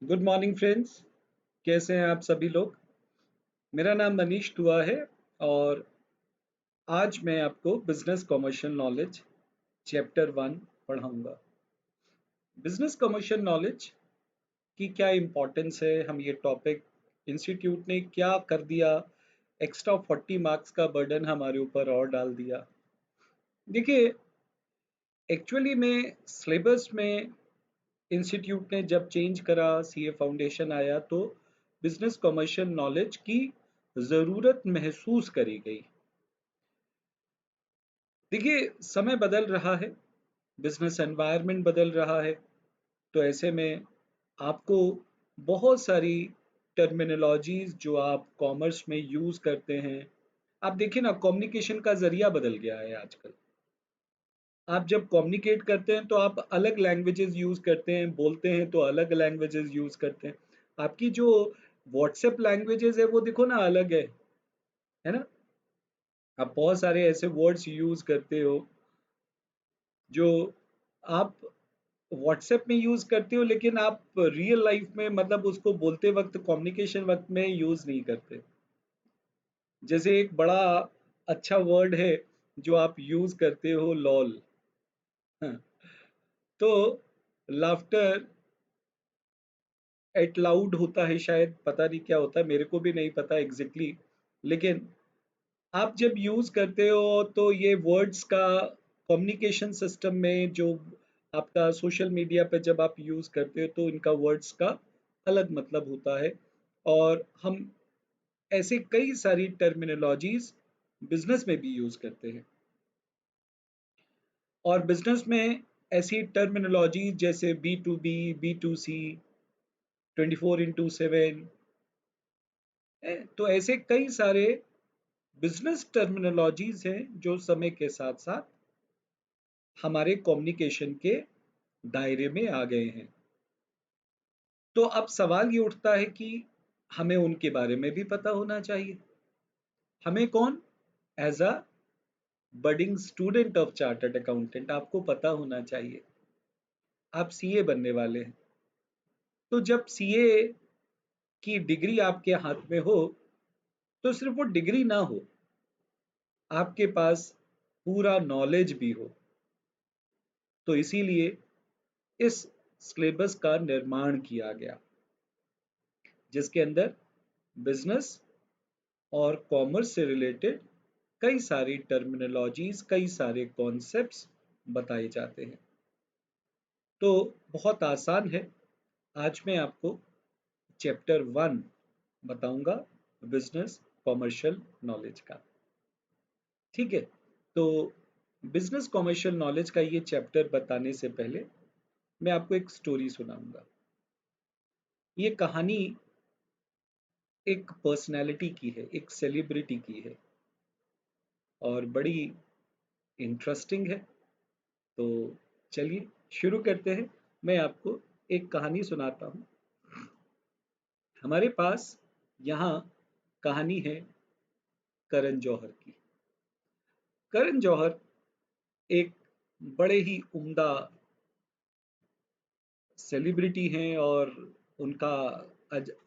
Good morning friends. कैसे हैं आप सभी लोग। मेरा नाम मनीष दुआ है और आज मैं आपको बिजनेस कमर्शियल नॉलेज चैप्टर 1 पढ़ाऊंगा। बिजनेस कमर्शियल नॉलेज की क्या इम्पोर्टेंस है, हम ये टॉपिक इंस्टीट्यूट ने क्या कर दिया, एक्स्ट्रा 40 मार्क्स का बर्डन हमारे ऊपर और डाल दिया। देखिए, एक्चुअली में सिलेबस में इंस्टीट्यूट ने जब चेंज करा, सीए फाउंडेशन आया, तो बिजनेस कमर्शियल नॉलेज की ज़रूरत महसूस करी गई। देखिए, समय बदल रहा है, बिजनेस एनवायरनमेंट बदल रहा है, तो ऐसे में आपको बहुत सारी टर्मिनोलॉजीज जो आप कॉमर्स में यूज़ करते हैं, आप देखिए ना, कम्युनिकेशन का ज़रिया बदल गया है आजकल। आप जब कम्युनिकेट करते हैं तो आप अलग लैंग्वेजेस यूज़ करते हैं, बोलते हैं तो अलग लैंग्वेजेस यूज़ करते हैं। आपकी जो व्हाट्सएप लैंग्वेजेस है वो देखो ना अलग है ना? आप बहुत सारे ऐसे वर्ड्स यूज़ करते हो जो आप व्हाट्सएप में यूज़ करते हो, लेकिन आप रियल लाइफ में मतलब उसको बोलते वक्त, कम्युनिकेशन वक्त में यूज़ नहीं करते। जैसे एक बड़ा अच्छा वर्ड है जो आप यूज़ करते हो, लॉल। हाँ, तो लाफ्टर एट लाउड होता है, शायद पता नहीं क्या होता है, मेरे को भी नहीं पता एग्जैक्टली exactly। लेकिन आप जब यूज करते हो तो ये वर्ड्स का कम्युनिकेशन सिस्टम में, जो आपका सोशल मीडिया पे जब आप यूज करते हो तो इनका वर्ड्स का अलग मतलब होता है। और हम ऐसे कई सारी टर्मिनोलॉजीज बिजनेस में भी यूज करते हैं। और बिजनेस में ऐसी टर्मिनोलॉजी जैसे B2B, B2C, 24x7, तो ऐसे कई सारे बिजनेस टर्मिनोलॉजीज हैं जो समय के साथ साथ हमारे कम्युनिकेशन के दायरे में आ गए हैं। तो अब सवाल ये उठता है कि हमें उनके बारे में भी पता होना चाहिए। हमें कौन, as a budding student of chartered accountant, आपको पता होना चाहिए। आप सीए बनने वाले हैं, तो जब सीए की डिग्री आपके हाथ में हो तो सिर्फ वो डिग्री ना हो, आपके पास पूरा नॉलेज भी हो। तो इसीलिए इस सिलेबस का निर्माण किया गया, जिसके अंदर बिजनेस और कॉमर्स से रिलेटेड कई सारी टर्मिनोलॉजीज, कई सारे कॉन्सेप्ट्स बताए जाते हैं। तो बहुत आसान है। आज मैं आपको चैप्टर 1 बताऊंगा, बिजनेस कॉमर्शियल नॉलेज का। ठीक है, तो बिजनेस कॉमर्शियल नॉलेज का ये चैप्टर बताने से पहले मैं आपको एक स्टोरी सुनाऊंगा। ये कहानी एक पर्सनैलिटी की है, एक सेलिब्रिटी की है, और बड़ी इंटरेस्टिंग है। तो चलिए शुरू करते हैं। मैं आपको एक कहानी सुनाता हूँ। हमारे पास यहाँ कहानी है करण जौहर की। करण जौहर एक बड़े ही उम्दा सेलिब्रिटी हैं, और उनका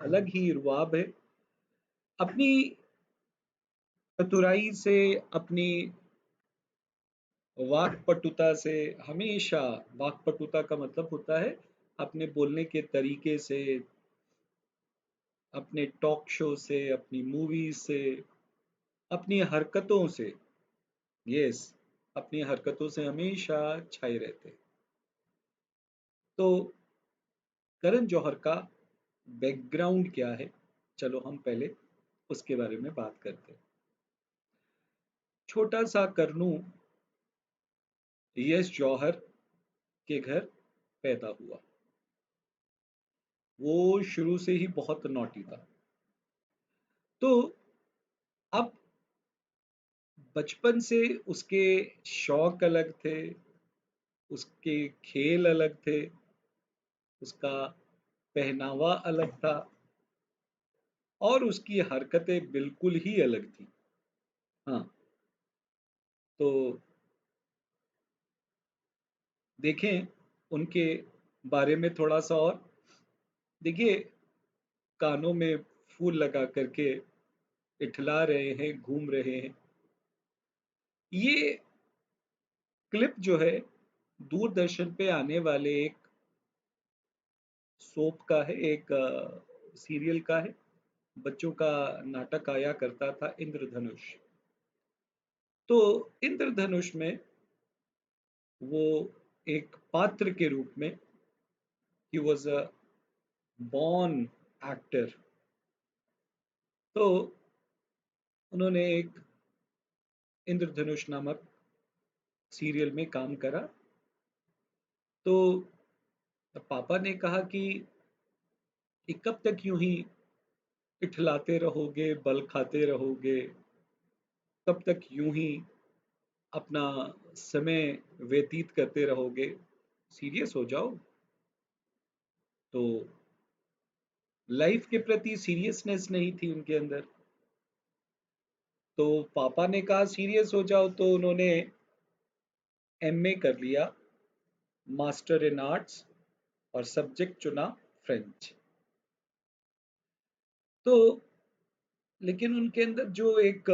अलग ही रुआब है। अपनी चतुराई से, अपनी वाक्पटुता से, हमेशा, वाक्पटुता का मतलब होता है अपने बोलने के तरीके से, अपने टॉक शो से, अपनी मूवीज से, अपनी हरकतों से, यस, अपनी हरकतों से हमेशा छाए रहते। तो करण जौहर का बैकग्राउंड क्या है, चलो हम पहले उसके बारे में बात करते हैं। छोटा सा करनू यश जौहर के घर पैदा हुआ। वो शुरू से ही बहुत नॉटी था। तो अब बचपन से उसके शौक अलग थे, उसके खेल अलग थे, उसका पहनावा अलग था, और उसकी हरकतें बिल्कुल ही अलग थी। हाँ, तो देखें उनके बारे में थोड़ा सा और। देखिए, कानों में फूल लगा करके इठला रहे हैं, घूम रहे हैं। ये क्लिप जो है दूरदर्शन पे आने वाले एक सोप का है, एक सीरियल का है। बच्चों का नाटक आया करता था, इंद्रधनुष। तो इंद्रधनुष में वो एक पात्र के रूप में, he was a born actor. तो उन्होंने एक इंद्रधनुष नामक सीरियल में काम करा। तो पापा ने कहा कि कब तक यूं ही इठलाते रहोगे, बल खाते रहोगे, कब तक यूं ही अपना समय व्यतीत करते रहोगे, सीरियस हो जाओ। तो लाइफ के प्रति सीरियसनेस नहीं थी उनके अंदर। तो पापा ने कहा सीरियस हो जाओ, तो उन्होंने एमए कर लिया, मास्टर इन आर्ट्स, और सब्जेक्ट चुना फ्रेंच। तो लेकिन उनके अंदर जो एक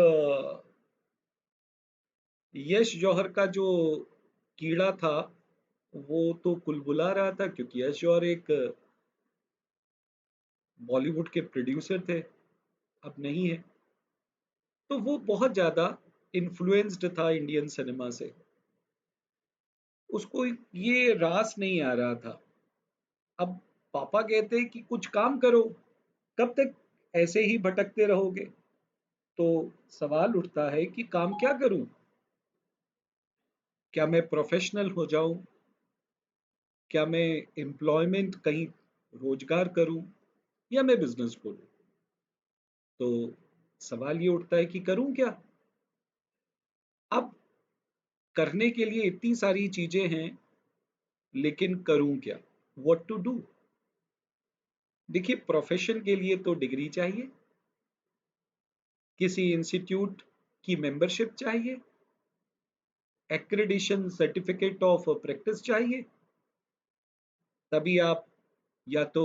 यश जौहर का जो कीड़ा था, वो तो कुलबुला रहा था, क्योंकि यश जौहर एक बॉलीवुड के प्रोड्यूसर थे, अब नहीं है। तो वो बहुत ज़्यादा इन्फ्लुएंस्ड था इंडियन सिनेमा से। उसको ये रास नहीं आ रहा था। अब पापा कहते हैं कि कुछ काम करो, कब तक ऐसे ही भटकते रहोगे। तो सवाल उठता है कि काम क्या करूं? क्या मैं प्रोफेशनल हो जाऊं? क्या मैं एम्प्लॉयमेंट कहीं रोजगार करूं, या मैं बिजनेस खोलूं? तो सवाल ये उठता है कि करूं क्या? अब करने के लिए इतनी सारी चीजें हैं, लेकिन करूं क्या? What to do? देखिए, प्रोफेशन के लिए तो डिग्री चाहिए, किसी इंस्टीट्यूट की मेंबरशिप चाहिए, एक्रेडिशन सर्टिफिकेट ऑफ प्रैक्टिस चाहिए, तभी आप या तो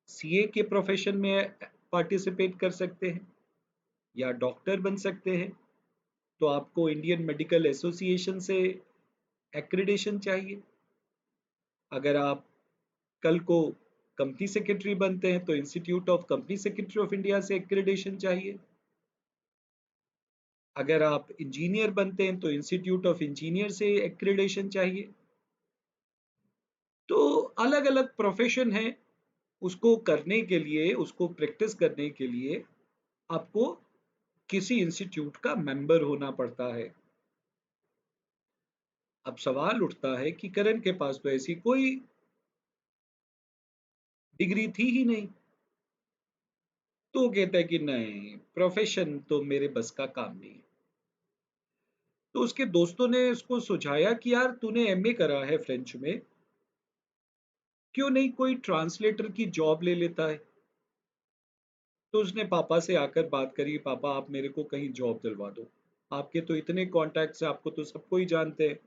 सीए के प्रोफेशन में पार्टिसिपेट कर सकते हैं, या डॉक्टर बन सकते हैं। तो आपको इंडियन मेडिकल एसोसिएशन से एक्रेडिशन चाहिए। अगर आप कल को कंपनी सेक्रेटरी बनते हैं, तो institute of company secretary of India से एक्रेडिशन चाहिए। अगर आप इंजीनियर बनते हैं, तो इंस्टीट्यूट ऑफ इंजीनियर से एक्रेडिशन चाहिए। तो अलग अलग प्रोफेशन है, उसको करने के लिए, उसको प्रैक्टिस करने के लिए आपको किसी इंस्टीट्यूट का मेंबर होना पड़ता है। अब सवाल उठता है कि करण के पास तो ऐसी कोई डिग्री थी ही नहीं। तो वो कहता है कि नहीं, प्रोफेशन तो मेरे बस का काम नहीं है। तो उसके दोस्तों ने उसको सुझाया कि यार, तूने एमए करा है फ्रेंच में, क्यों नहीं कोई ट्रांसलेटर की जॉब ले लेता है? तो उसने पापा से आकर बात करी, पापा आप मेरे को कहीं जॉब दिलवा दो, आपके तो इतने कॉन्टैक्ट्स हैं, आपको तो सबको ही जानते हैं,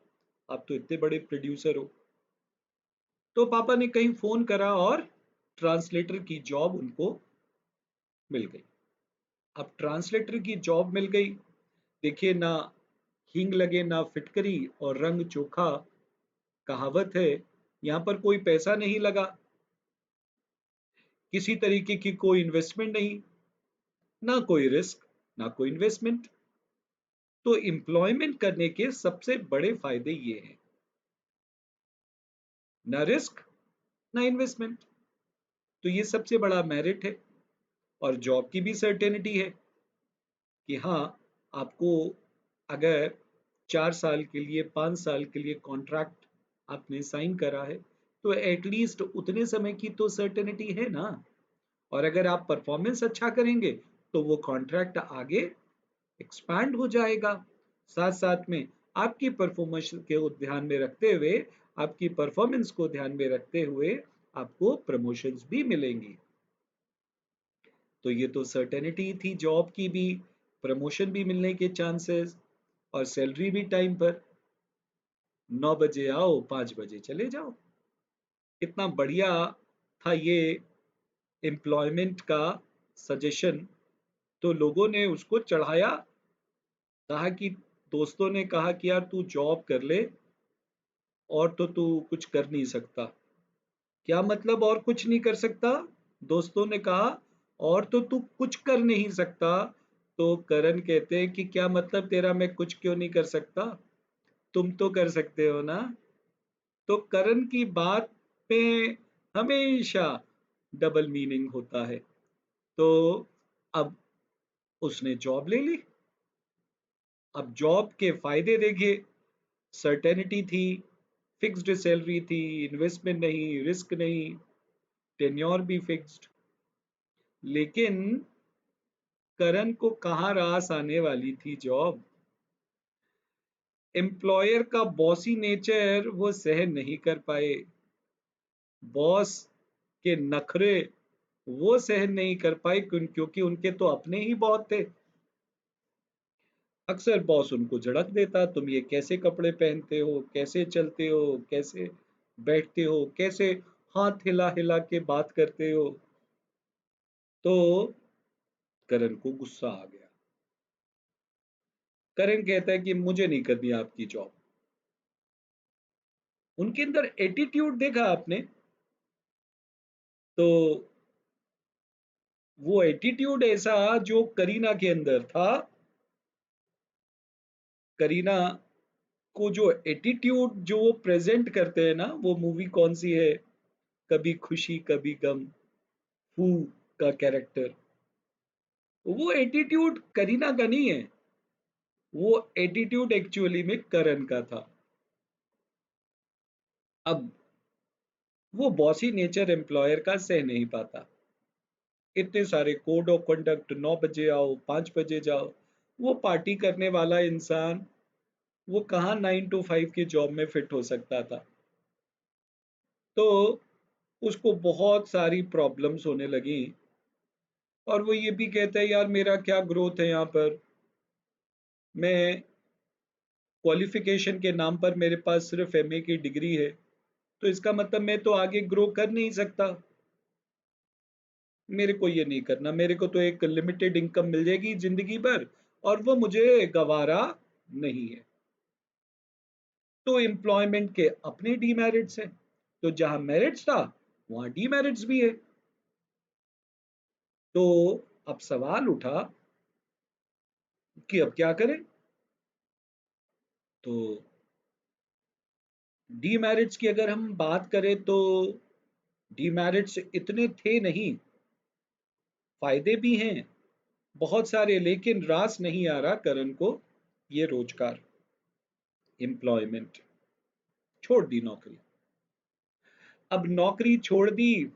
आप तो इतने बड़े प्रोड्यूसर हो। तो पापा ने कहीं फोन करा और ट्रांसलेटर की जॉब उनको मिल गई। अब ट्रांसलेटर की जॉब मिल गई। देखिए ना, हींग लगे ना फिटकरी और रंग चोखा, कहावत है। यहाँ पर कोई पैसा नहीं लगा, किसी तरीके की कोई इन्वेस्टमेंट नहीं, ना कोई रिस्क, ना कोई इन्वेस्टमेंट। तो एम्प्लॉयमेंट करने के सबसे बड़े फायदे ये हैं, ना रिस्क, ना इन्वेस्टमेंट। तो ये सबसे बड़ा मेरिट है। और जॉब की भी सर्टेनिटी है कि हाँ, आपको अगर 4 साल के लिए, 5 साल के लिए कॉन्ट्रैक्ट आपने साइन करा है, तो एटलीस्ट उतने समय की तो सर्टेनिटी है ना। और अगर आप परफॉर्मेंस अच्छा करेंगे, तो वो कॉन्ट्रैक्ट आगे एक्सपैंड हो जाएगा। साथ साथ में आपकी परफॉर्मेंस को ध्यान में रखते हुए, आपकी परफॉर्मेंस को ध्यान में रखते हुए आपको प्रमोशंस भी मिलेंगी। तो ये तो सर्टेनिटी थी जॉब की भी, प्रमोशन भी मिलने के चांसेस, और सैलरी भी टाइम पर। 9 बजे आओ, 5 बजे चले जाओ। कितना बढ़िया था ये एम्प्लॉयमेंट का सजेशन, तो लोगों ने उसको चढ़ाया। कहा कि दोस्तों ने कहा कि यार तू जॉब कर ले, और तो तू कुछ कर नहीं सकता। क्या मतलब और कुछ नहीं कर सकता? दोस्तों ने कहा और तो तू कुछ कर नहीं सकता। तो करण कहते हैं कि क्या मतलब तेरा, मैं कुछ क्यों नहीं कर सकता, तुम तो कर सकते हो ना। तो करण की बात में हमेशा डबल मीनिंग होता है। तो अब उसने जॉब ले ली। अब जॉब के फायदे देखिए, सर्टेनिटी थी, फिक्स्ड सैलरी थी, इन्वेस्टमेंट नहीं, रिस्क नहीं, टेन्योर भी फिक्स्ड। लेकिन करण को कहाँ रास आने वाली थी जॉब। एम्प्लॉयर का बॉसी नेचर वो सहन नहीं कर पाए, बॉस के नखरे वो सहन नहीं कर पाए, क्योंकि उनके तो अपने ही बहुत थे। अक्सर बॉस उनको झड़क देता, तुम ये कैसे कपड़े पहनते हो, कैसे चलते हो, कैसे बैठते हो, कैसे हाथ हिला हिला के बात करते हो। तो करण को गुस्सा आ गया। करण कहता है कि मुझे नहीं करनी आपकी जॉब। उनके अंदर एटीट्यूड देखा आपने? तो वो एटीट्यूड ऐसा जो करीना के अंदर था। करीना को जो एटीट्यूड जो वो प्रेजेंट करते हैं ना, वो मूवी कौन सी है, कभी खुशी कभी गम, हू का कैरेक्टर, वो एटीट्यूड करीना का नहीं है, वो एटीट्यूड एक्चुअली में करण का था। अब वो बॉसी नेचर एम्प्लॉयर का सह नहीं पाता। इतने सारे कोड ऑफ कंडक्ट, 9 बजे आओ, 5 बजे जाओ। वो पार्टी करने वाला इंसान, वो कहाँ 9 to 5 की जॉब में फिट हो सकता था। तो उसको बहुत सारी प्रॉब्लम्स होने लगी। और वो ये भी कहता है यार मेरा क्या ग्रोथ है यहाँ पर, मैं क्वालिफिकेशन के नाम पर मेरे पास सिर्फ एमए की डिग्री है, तो इसका मतलब मैं तो आगे ग्रो कर नहीं सकता। मेरे को ये नहीं करना, मेरे को तो एक लिमिटेड इनकम मिल जाएगी जिंदगी भर, और वो मुझे गवारा नहीं है। तो एम्प्लॉयमेंट के अपने डीमेरिट्स हैं, तो जहां मेरिट्स था वहां डीमेरिट्स भी है। तो अब सवाल उठा कि अब क्या करें। तो डीमेरिट्स की अगर हम बात करें तो डीमेरिट्स इतने थे नहीं, फायदे भी हैं बहुत सारे, लेकिन रास नहीं आ रहा करण को ये रोजगार, एम्प्लॉयमेंट। छोड़ दी नौकरी। अब नौकरी छोड़ दी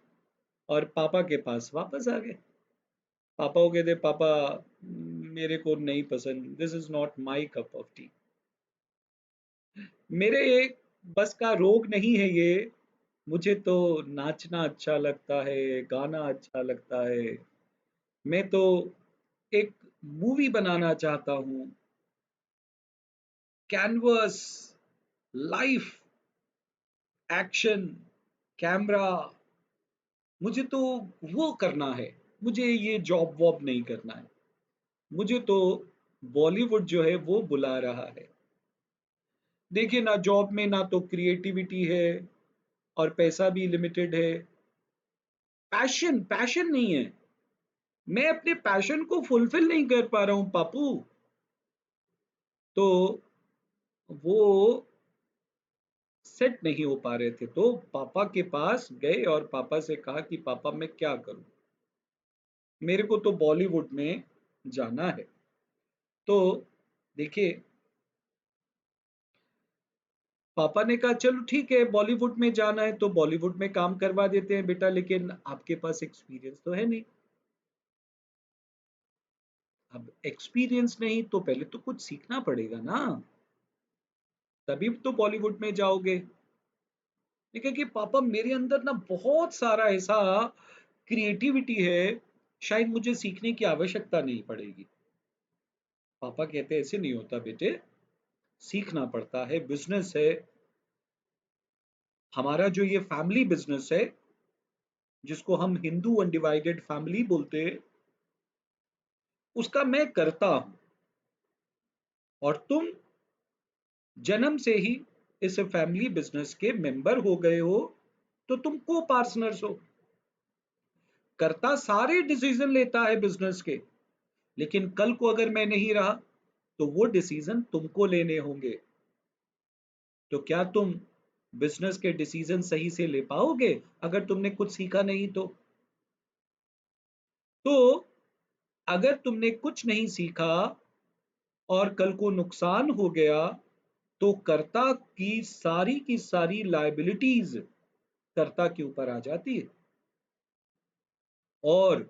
और पापा के पास वापस आ गए। पापा को कहते पापा मेरे को नहीं पसंद, this is not my cup of T, मेरे एक बस का रोग नहीं है ये। मुझे तो नाचना अच्छा लगता है, गाना अच्छा लगता है, मैं तो एक मूवी बनाना चाहता हूँ, कैनवस, लाइफ, एक्शन, कैमरा, मुझे तो वो करना है, मुझे ये जॉब वॉब नहीं करना है, मुझे तो बॉलीवुड जो है वो बुला रहा है। देखिए ना, जॉब में ना तो क्रिएटिविटी है और पैसा भी लिमिटेड है, पैशन पैशन नहीं है, मैं अपने पैशन को फुलफिल नहीं कर पा रहा हूँ पापू। तो वो सेट नहीं हो पा रहे थे, तो पापा के पास गए और पापा से कहा कि पापा मैं क्या करूं, मेरे को तो बॉलीवुड में जाना है। तो देखिए, पापा ने कहा चलो ठीक है, बॉलीवुड में जाना है तो बॉलीवुड में काम करवा देते हैं बेटा, लेकिन आपके पास एक्सपीरियंस तो है नहीं। अब एक्सपीरियंस नहीं तो पहले तो कुछ सीखना पड़ेगा ना, तभी तो बॉलीवुड में जाओगे। देखिए कि पापा मेरे अंदर ना बहुत सारा ऐसा क्रिएटिविटी है, शायद मुझे सीखने की आवश्यकता नहीं पड़ेगी। पापा कहते ऐसे नहीं होता बेटे, सीखना पड़ता है, बिजनेस है हमारा, जो ये फैमिली बिजनेस है, जिसको हम हिंदू अनडिवाइडेड फैमिली बोलते हैं, उसका मैं करता हूं, और तुम जन्म से ही इस फैमिली बिजनेस के मेंबर हो गए हो, तो तुम को पार्टनर्स हो। करता सारे डिसीजन लेता है बिजनेस के, लेकिन कल को अगर मैं नहीं रहा तो वो डिसीजन तुमको लेने होंगे। तो क्या तुम बिजनेस के डिसीजन सही से ले पाओगे अगर तुमने कुछ सीखा नहीं तो अगर तुमने कुछ नहीं सीखा और कल को नुकसान हो गया, तो कर्ता की सारी लायबिलिटीज कर्ता के ऊपर आ जाती है, और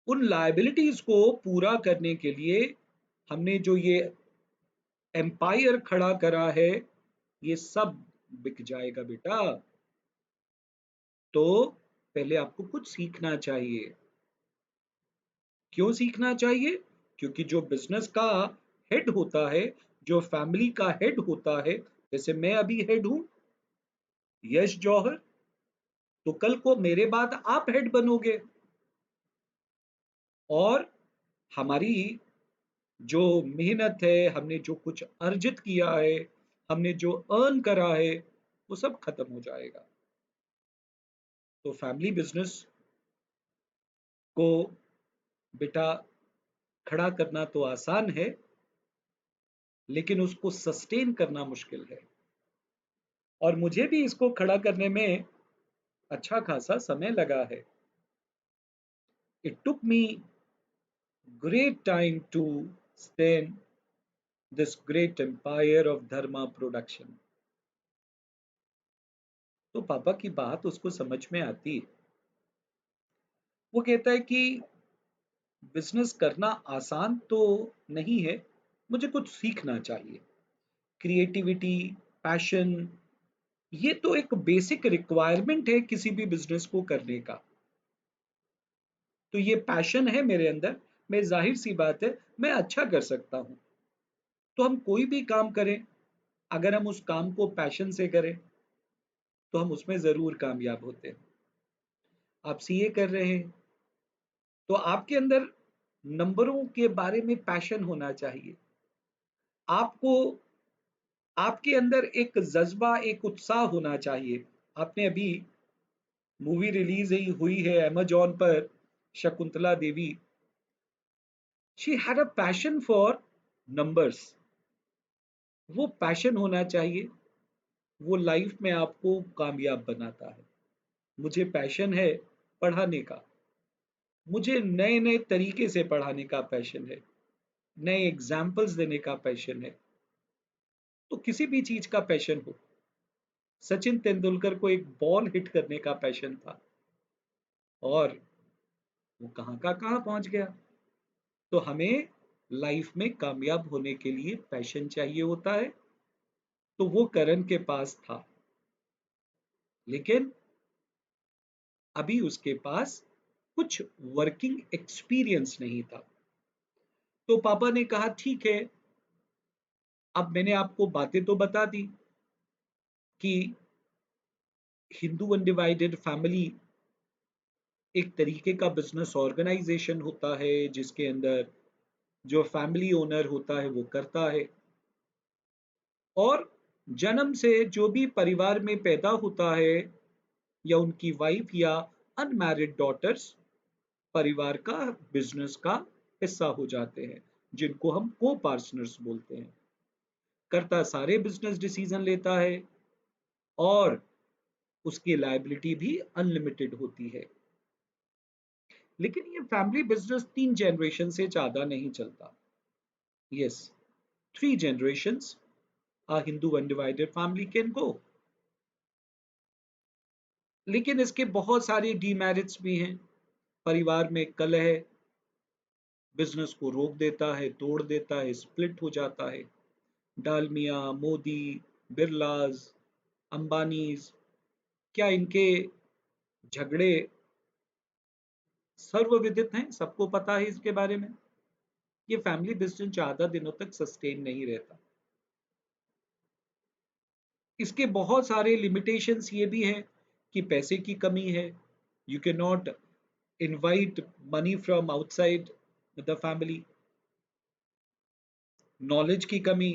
उन लायबिलिटीज को पूरा करने के लिए हमने जो ये एम्पायर खड़ा करा है, ये सब बिक जाएगा बेटा। तो पहले आपको कुछ सीखना चाहिए। क्यों सीखना चाहिए? क्योंकि जो बिजनेस का हेड होता है, जो फैमिली का हेड होता है, जैसे मैं अभी हेड हूं, यश जौहर, तो कल को मेरे बाद आप हेड बनोगे, और हमारी जो मेहनत है, हमने जो कुछ अर्जित किया है, हमने जो अर्न करा है, वो सब खत्म हो जाएगा। तो फैमिली बिजनेस को बेटा खड़ा करना तो आसान है, लेकिन उसको सस्टेन करना मुश्किल है, और मुझे भी इसको खड़ा करने में अच्छा खासा समय लगा है। It took me great time to stain this great empire of Dharma production. तो पापा की बात उसको समझ में आती है। वो कहता है कि बिजनेस करना आसान तो नहीं है, मुझे कुछ सीखना चाहिए। क्रिएटिविटी, पैशन, ये तो एक बेसिक रिक्वायरमेंट है किसी भी बिजनेस को करने का। तो ये पैशन है मेरे अंदर, मैं जाहिर सी बात है मैं अच्छा कर सकता हूँ। तो हम कोई भी काम करें, अगर हम उस काम को पैशन से करें तो हम उसमें जरूर कामयाब होते हैं। आप सीए कर रहे हैं, तो आपके अंदर नंबरों के बारे में पैशन होना चाहिए। आपको आपके अंदर एक जज्बा, एक उत्साह होना चाहिए। आपने अभी मूवी रिलीज हुई है अमेजॉन पर, Shakuntala Devi, she had a passion for numbers. वो पैशन होना चाहिए, वो लाइफ में आपको कामयाब बनाता है। मुझे पैशन है पढ़ाने का, मुझे नए नए तरीके से पढ़ाने का पैशन है, नए एग्जाम्पल्स देने का पैशन है। तो किसी भी चीज का पैशन हो, सचिन तेंदुलकर को एक बॉल हिट करने का पैशन था, और वो कहाँ का कहाँ पहुंच गया। तो हमें लाइफ में कामयाब होने के लिए पैशन चाहिए होता है। तो वो करण के पास था, लेकिन अभी उसके पास कुछ वर्किंग एक्सपीरियंस नहीं था। तो पापा ने कहा ठीक है, अब मैंने आपको बातें तो बता दी कि हिंदू अनडिवाइडेड फैमिली एक तरीके का बिजनेस ऑर्गेनाइजेशन होता है, जिसके अंदर जो फैमिली ओनर होता है वो करता है, और जन्म से जो भी परिवार में पैदा होता है, या उनकी वाइफ या अनमैरिड डॉटर्स परिवार का बिजनेस का हिस्सा हो जाते हैं, जिनको हम को पार्टनर्स बोलते हैं। करता सारे बिजनेस डिसीजन लेता है, और उसकी लायबिलिटी भी अनलिमिटेड होती है। लेकिन ये फैमिली बिजनेस 3 जनरेशन से ज्यादा नहीं चलता। Yes, 3 generations a Hindu undivided family can go। लेकिन इसके बहुत सारे डीमेरिट्स भी हैं। परिवार में कलह बिजनेस को रोक देता है, तोड़ देता है, स्प्लिट हो जाता है। डालमिया, मोदी, बिरलाज, अंबानीज, क्या इनके झगड़े सर्वविदित हैं, सबको पता है इसके बारे में। ये फैमिली बिजनेस ज्यादा दिनों तक सस्टेन नहीं रहता। इसके बहुत सारे लिमिटेशंस ये भी हैं कि पैसे की कमी है, You cannot invite money from outside the family. Knowledge की कमी।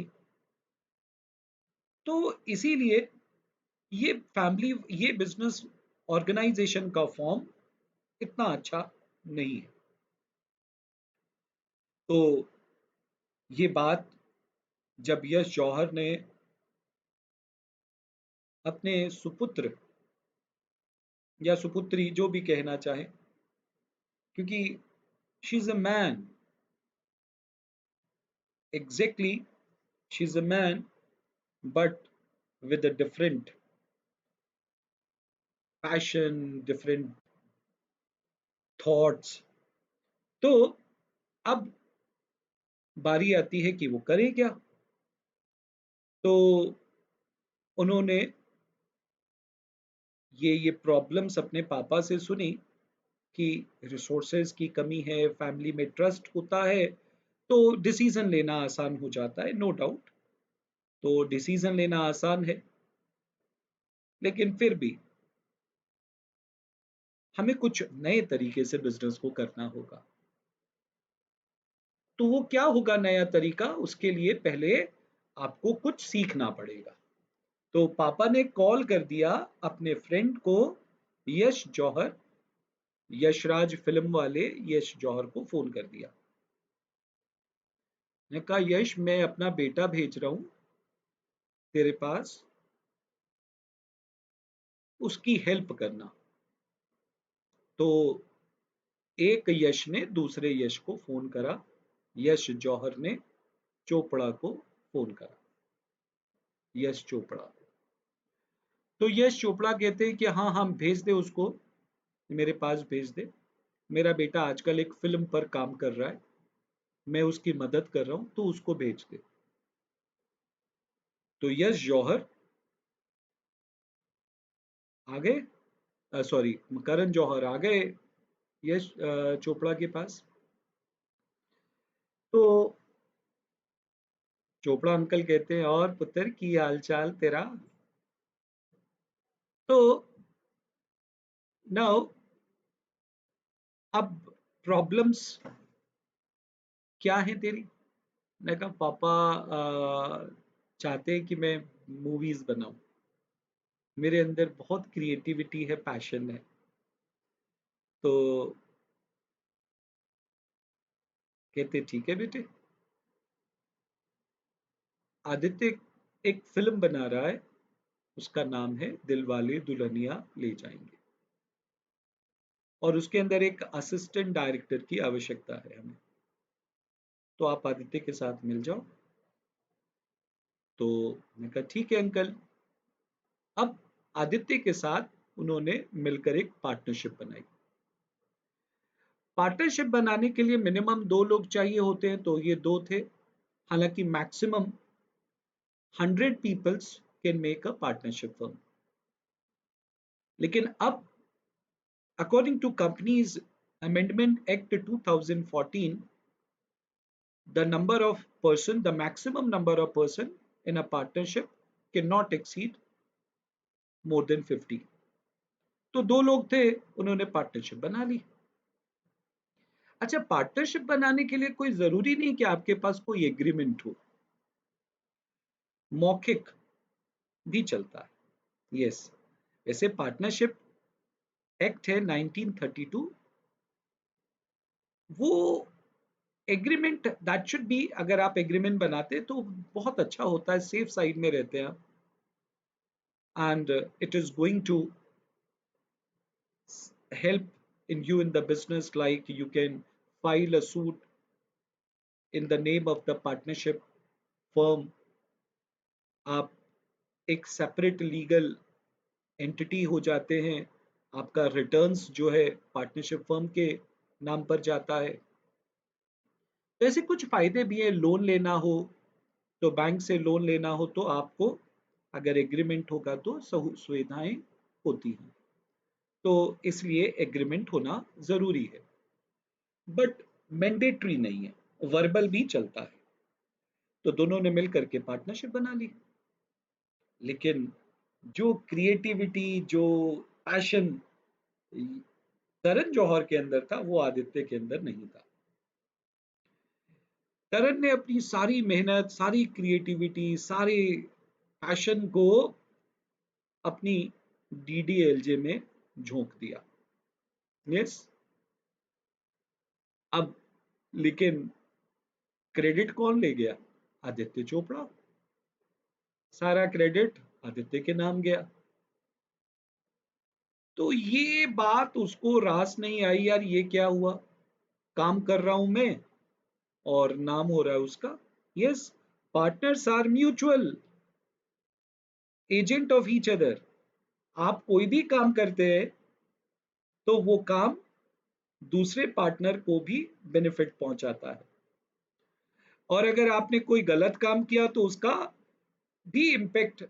तो इसीलिए ये फैमिली, ये बिजनेस ऑर्गेनाइजेशन का फॉर्म इतना अच्छा नहीं है। तो ये बात जब यश जौहर ने अपने सुपुत्र या सुपुत्री, जो भी कहना चाहे, क्योंकि she is a man, exactly she is a man, but with a different passion, different thoughts। तो अब बारी आती है कि वो करें क्या। तो उन्होंने ये प्रॉब्लम्स अपने पापा से सुनी कि रिसोर्सेज की कमी है, फैमिली में ट्रस्ट होता है, तो डिसीजन लेना आसान हो जाता है, नो डाउट। तो डिसीजन लेना आसान है, लेकिन फिर भी हमें कुछ नए तरीके से बिजनेस को करना होगा। तो वो क्या होगा नया तरीका, उसके लिए पहले आपको कुछ सीखना पड़ेगा। तो पापा ने कॉल कर दिया अपने फ्रेंड को, यश जौहर, यशराज फिल्म वाले यश जौहर को फोन कर दिया। ने कहा यश, मैं अपना बेटा भेज रहा हूं तेरे पास, उसकी हेल्प करना। तो एक यश ने दूसरे यश को फोन करा, यश जौहर ने चोपड़ा को फोन करा, यश चोपड़ा। तो यश चोपड़ा कहते हैं कि हाँ हम भेज दे उसको, मेरे पास भेज दे, मेरा बेटा आजकल एक फिल्म पर काम कर रहा है, मैं उसकी मदद कर रहा हूं, तो उसको भेज दे। तो यश जौहर आ गए, सॉरी, करण जौहर आ गए यश चोपड़ा के पास। तो चोपड़ा अंकल कहते हैं, और पुत्र की हाल चाल तेरा। तो नाउ अब प्रॉब्लम्स क्या है तेरी। मैंने कहा पापा चाहते हैं कि मैं मूवीज बनाऊं, मेरे अंदर बहुत क्रिएटिविटी है, पैशन है। तो कहते ठीक है बेटे, आदित्य एक फिल्म बना रहा है, उसका नाम है दिलवाले दुल्हनिया ले जाएंगे, और उसके अंदर एक असिस्टेंट डायरेक्टर की आवश्यकता है हमें, तो आप आदित्य के साथ मिल जाओ। तो मैंने कहा ठीक है अंकल। अब आदित्य के साथ उन्होंने मिलकर एक पार्टनरशिप बनाई। पार्टनरशिप बनाने के लिए मिनिमम 2 लोग चाहिए होते हैं, तो ये 2 थे। हालांकि maximum 100 peoples can make a partnership firm. लेकिन अब according to companies amendment act 2014, the number of person, the maximum number of person in a partnership cannot exceed more than 50। तो 2 लोग थे, उन्होंने पार्टनरशिप बना ली। अच्छा, पार्टनरशिप बनाने के लिए कोई जरूरी नहीं कि आपके पास कोई एग्रीमेंट हो, मौखिक भी चलता है। यस, वैसे पार्टनरशिप एक्ट है 1932, वो एग्रीमेंट दैट शुड बी, अगर आप एग्रीमेंट बनाते तो बहुत अच्छा होता है, सेफ साइड में रहते हैं, and it is going to help in you in the business, like you can file a suit in the name of the partnership firm। आप एक सेपरेट लीगल एंटिटी हो जाते हैं, आपका रिटर्न्स जो है पार्टनरशिप फर्म के नाम पर जाता है। तो ऐसे कुछ फायदे भी हैं। लोन लेना हो तो, बैंक से लोन लेना हो तो आपको अगर एग्रीमेंट होगा तो सुविधाएं होती हैं। तो इसलिए एग्रीमेंट होना जरूरी है, बट मैंडेटरी नहीं है, वर्बल भी चलता है। तो दोनों ने मिल करके पार्टनरशिप बना ली। लेकिन जो क्रिएटिविटी, जो पैशन करण जौहर के अंदर था, वो आदित्य के अंदर नहीं था। करण ने अपनी सारी मेहनत, सारी क्रिएटिविटी, सारे पैशन को अपनी डीडीएलजे में झोंक दिया। यस। अब लेकिन क्रेडिट कौन ले गया? आदित्य चोपड़ा। सारा क्रेडिट आदित्य के नाम गया। तो ये बात उसको रास नहीं आई, यार ये क्या हुआ, काम कर रहा हूं मैं और नाम हो रहा है उसका। Yes. Partners are mutual agent of each other. आप कोई भी काम करते हैं तो वो काम दूसरे पार्टनर को भी बेनिफिट पहुंचाता है, और अगर आपने कोई गलत काम किया तो उसका भी इम्पैक्ट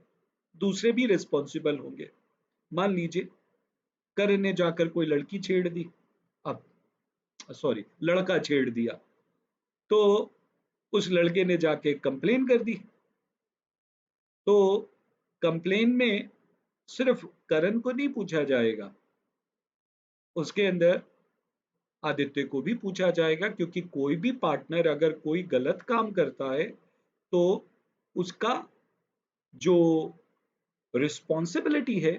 दूसरे भी रिस्पॉन्सिबल होंगे। मान लीजिए करण ने जाकर कोई लड़की छेड़ दी, अब सॉरी लड़का छेड़ दिया, तो उस लड़के ने जाके कंप्लेन कर दी, तो कंप्लेन में सिर्फ करण को नहीं पूछा जाएगा, उसके अंदर आदित्य को भी पूछा जाएगा, क्योंकि कोई भी पार्टनर अगर कोई गलत काम करता है तो उसका जो रिस्पॉन्सिबिलिटी है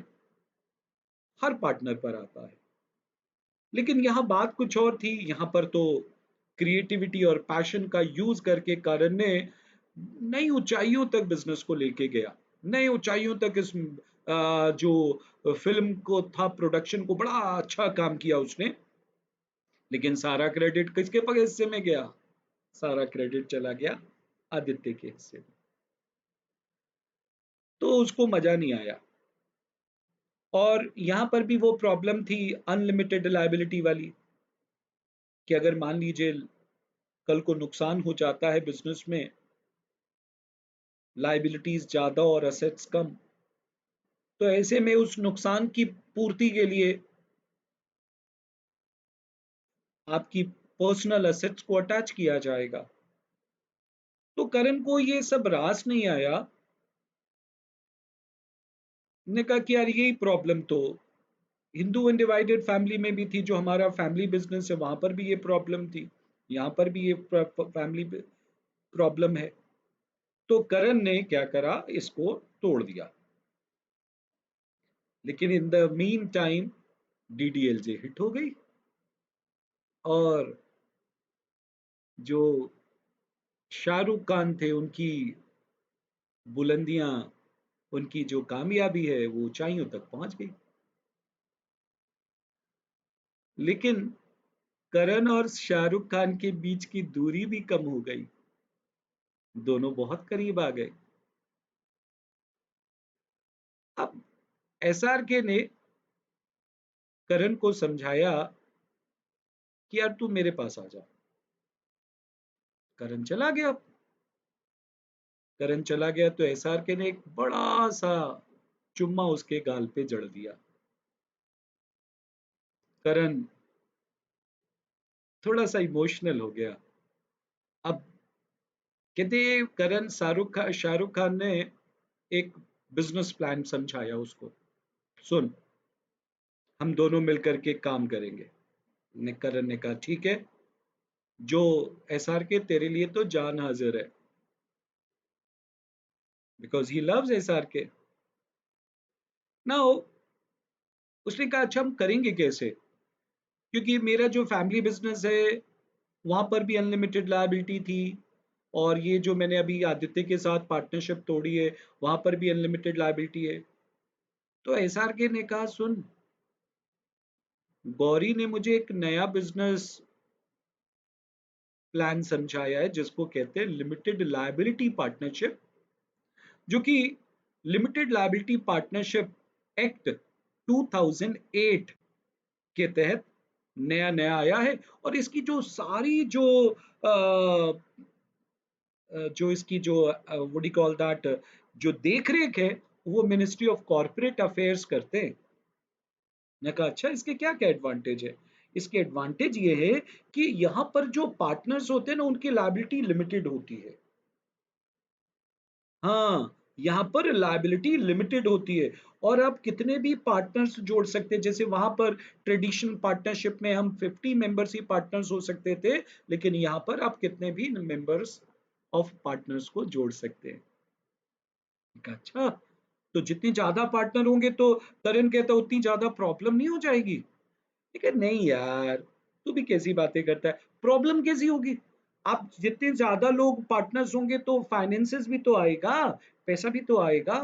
हर पार्टनर पर आता है। लेकिन यहाँ बात कुछ और थी, यहाँ पर तो क्रिएटिविटी और पैशन का यूज करके कारण ने नई ऊंचाइयों तक बिजनेस को लेके गया, नई ऊंचाइयों तक इस जो फिल्म को था, प्रोडक्शन को बड़ा अच्छा काम किया उसने। लेकिन सारा क्रेडिट किसके हिस्से में गया? सारा क्रेडिट चला गया आदित्य के हिस्से में। तो उसको मजा नहीं आया। और यहां पर भी वो प्रॉब्लम थी अनलिमिटेड लायबिलिटी वाली, कि अगर मान लीजिए कल को नुकसान हो जाता है बिजनेस में, लायबिलिटीज ज्यादा और असेट्स कम, तो ऐसे में उस नुकसान की पूर्ति के लिए आपकी पर्सनल असेट्स को अटैच किया जाएगा। तो करण को ये सब रास नहीं आया, ने कहा कि यार यही प्रॉब्लम तो हिंदू अनडिवाइडेड फैमिली में भी थी, जो हमारा फैमिली बिजनेस है वहां पर भी ये प्रॉब्लम थी, यहाँ पर भी ये फैमिली प्रॉब्लम है। तो करण ने क्या करा, इसको तोड़ दिया। लेकिन in the mean time DDLJ hit हो गई, और जो शाहरुख खान थे उनकी बुलंदियां, उनकी जो कामयाबी है वो ऊंचाइयों तक पहुंच गई। लेकिन करण और शाहरुख खान के बीच की दूरी भी कम हो गई, दोनों बहुत करीब आ गए। अब एसआरके ने करण को समझाया कि यार तू मेरे पास आ जा। करण चला गया। करण चला गया तो एसआरके ने एक बड़ा सा चुम्मा उसके गाल पे जड़ दिया। करण थोड़ा सा इमोशनल हो गया। अब कहते करण शाहरुख खान ने एक बिजनेस प्लान समझाया उसको, सुन हम दोनों मिलकर के काम करेंगे। ने करण ने कहा ठीक है, जो एसआरके तेरे लिए तो जान हाजिर है, because he loves SRK. Now उसने कहा अच्छा हम करेंगे कैसे, क्योंकि मेरा जो फैमिली बिजनेस है वहां पर भी अनलिमिटेड लायबिलिटी थी, और ये जो मैंने अभी आदित्य के साथ पार्टनरशिप तोड़ी है वहां पर भी अनलिमिटेड लायबिलिटी है। तो एसआरके ने कहा सुन, गौरी ने मुझे एक नया बिजनेस प्लान समझाया है जिसको कहते हैं लिमिटेड लायबिलिटी पार्टनरशिप, जो कि लिमिटेड लायबिलिटी पार्टनरशिप एक्ट 2008 के तहत नया नया आया है। और इसकी जो सारी जो इसकी जो व्हाट डू कॉल दैट, जो देख रेख है वो मिनिस्ट्री ऑफ कॉर्पोरेट अफेयर्स करते हैं। मैंने कहा अच्छा इसके क्या क्या एडवांटेज है? इसके एडवांटेज ये है कि यहाँ पर जो पार्टनर्स होते हैं ना उनकी लायबिलिटी लिमिटेड होती है। हाँ, यहाँ पर लायबिलिटी लिमिटेड होती है और आप कितने भी पार्टनर्स जोड़ सकते हैं। जैसे वहां पर ट्रेडिशनल पार्टनरशिप में हम 50 मेंबर्स ही पार्टनर्स हो सकते थे, लेकिन यहाँ पर आप कितने भी मेंबर्स ऑफ पार्टनर्स को जोड़ सकते हैं। अच्छा, तो जितने ज्यादा पार्टनर होंगे तो करण कहता है उतनी ज्यादा प्रॉब्लम नहीं हो जाएगी। ठीक है, नहीं यार, तू भी कैसी बातें करता है, प्रॉब्लम कैसी होगी? आप जितने ज्यादा लोग पार्टनर्स होंगे तो फाइनेंसेस भी तो आएगा, पैसा भी तो आएगा,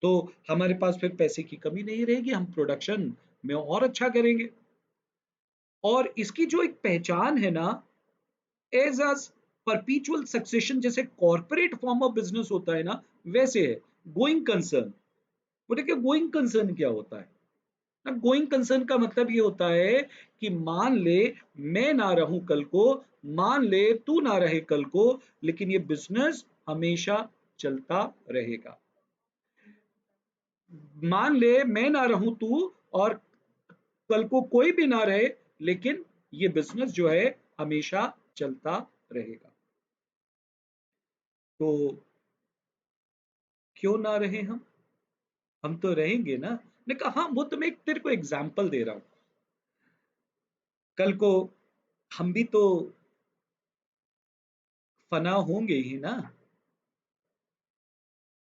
तो हमारे पास फिर पैसे की कमी नहीं रहेगी, हम प्रोडक्शन में और अच्छा करेंगे। और इसकी जो एक पहचान है ना, एज अ परपीचुअल सक्सेशन, जैसे कॉर्पोरेट फॉर्म ऑफ बिजनेस होता है ना, वैसे है गोइंग कंसर्न। वो देखिए गोइंग कंसर्न क्या होता है ना, गोइंग कंसर्न का मतलब ये होता है कि मान ले मैं ना रहूं कल को, मान ले तू ना रहे कल को, लेकिन ये बिजनेस हमेशा चलता रहेगा। मान ले मैं ना रहूं तू, और कल को कोई भी ना रहे, लेकिन ये बिजनेस जो है हमेशा चलता रहेगा। तो क्यों ना रहे हम तो रहेंगे ना। ने कहा हाँ, वो तो मैं तेरे को एग्जाम्पल दे रहा हूं, कल को हम भी तो फना होंगे ही ना,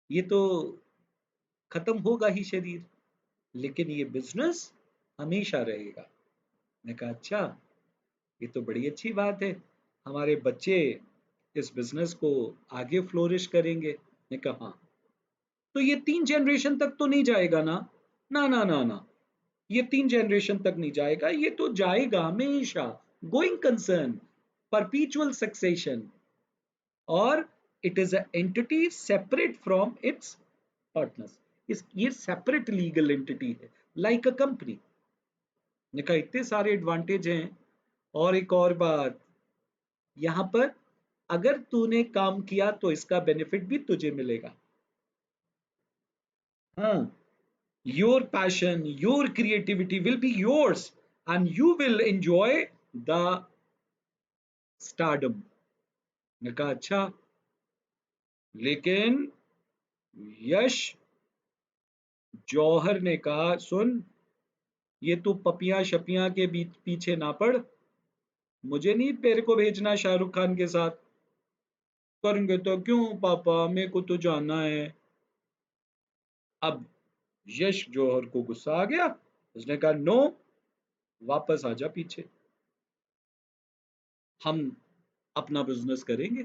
ये तो खत्म होगा ही शरीर, लेकिन ये बिजनेस हमेशा रहेगा। मैंने कहा अच्छा, ये तो बड़ी अच्छी बात है, हमारे बच्चे इस बिजनेस को आगे फ्लोरिश करेंगे। मैंने कहा हाँ, तो ये 3 जनरेशन तक तो नहीं जाएगा ना? ना ना ना ना, ये 3 जनरेशन तक नहीं जाएगा, ये तो जाएगा हमेशा, गोइंग कंसर्न, परपीचुअल सक्सेशन, और it is a entity separate from its partners. इस ये सेपरेट लीगल एंटिटी है, लाइक अ कंपनी। ने कहा इतने सारे एडवांटेज हैं। और एक और बात, यहाँ पर अगर तूने काम किया तो इसका बेनिफिट भी तुझे मिलेगा। हाँ, your passion, your creativity will be yours, and you will enjoy the stardom. ने कहा अच्छा, लेकिन यश जौहर ने कहा सुन, ये तू पपियां शपियां के बीच पीछे ना पड़, मुझे नहीं तेरे को भेजना शाहरुख खान के साथ। करेंगे तो क्यों पापा, मेरे को तो जाना है। अब यश जौहर को गुस्सा आ गया, उसने कहा नो, वापस आ जा पीछे, हम अपना बिजनेस करेंगे।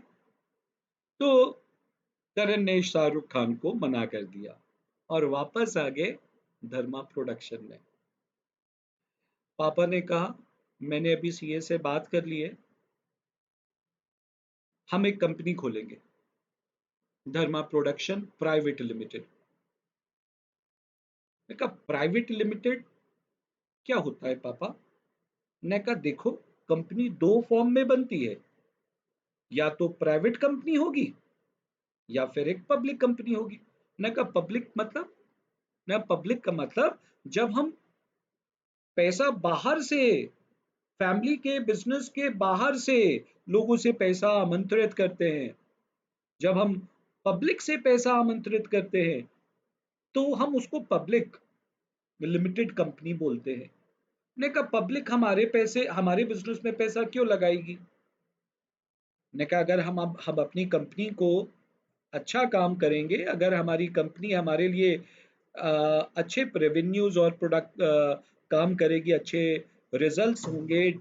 तो करण ने शाहरुख खान को मना कर दिया और वापस आ गए धर्मा प्रोडक्शन में। पापा ने कहा मैंने अभी सीए से बात कर ली है, हम एक कंपनी खोलेंगे, धर्मा प्रोडक्शन प्राइवेट लिमिटेड। मैंने कहा प्राइवेट लिमिटेड क्या होता है पापा? मैंने कहा देखो, कंपनी दो फॉर्म में बनती है, या तो प्राइवेट कंपनी होगी या फिर एक पब्लिक कंपनी होगी। मैंने कहा पब्लिक मतलब? ना, पब्लिक का मतलब जब हम पैसा बाहर से, फैमिली के बिजनेस के बाहर से लोगों से पैसा आमंत्रित करते हैं, जब हम पब्लिक से पैसा आमंत्रित करते हैं, तो हम उसको पब्लिक लिमिटेड कंपनी बोलते हैं। ने कहा पब्लिक हमारे पैसे, हमारे बिजनेस में पैसा क्यों लगाएगी? ने कहा अगर हम अपनी कंपनी को अच्छा काम करेंगे, अगर हमारी कंपनी हमारे लिए अच्छे रेवेन्यूज और प्रोडक्ट काम करेगी, अच्छे रिजल्ट्स होंगे,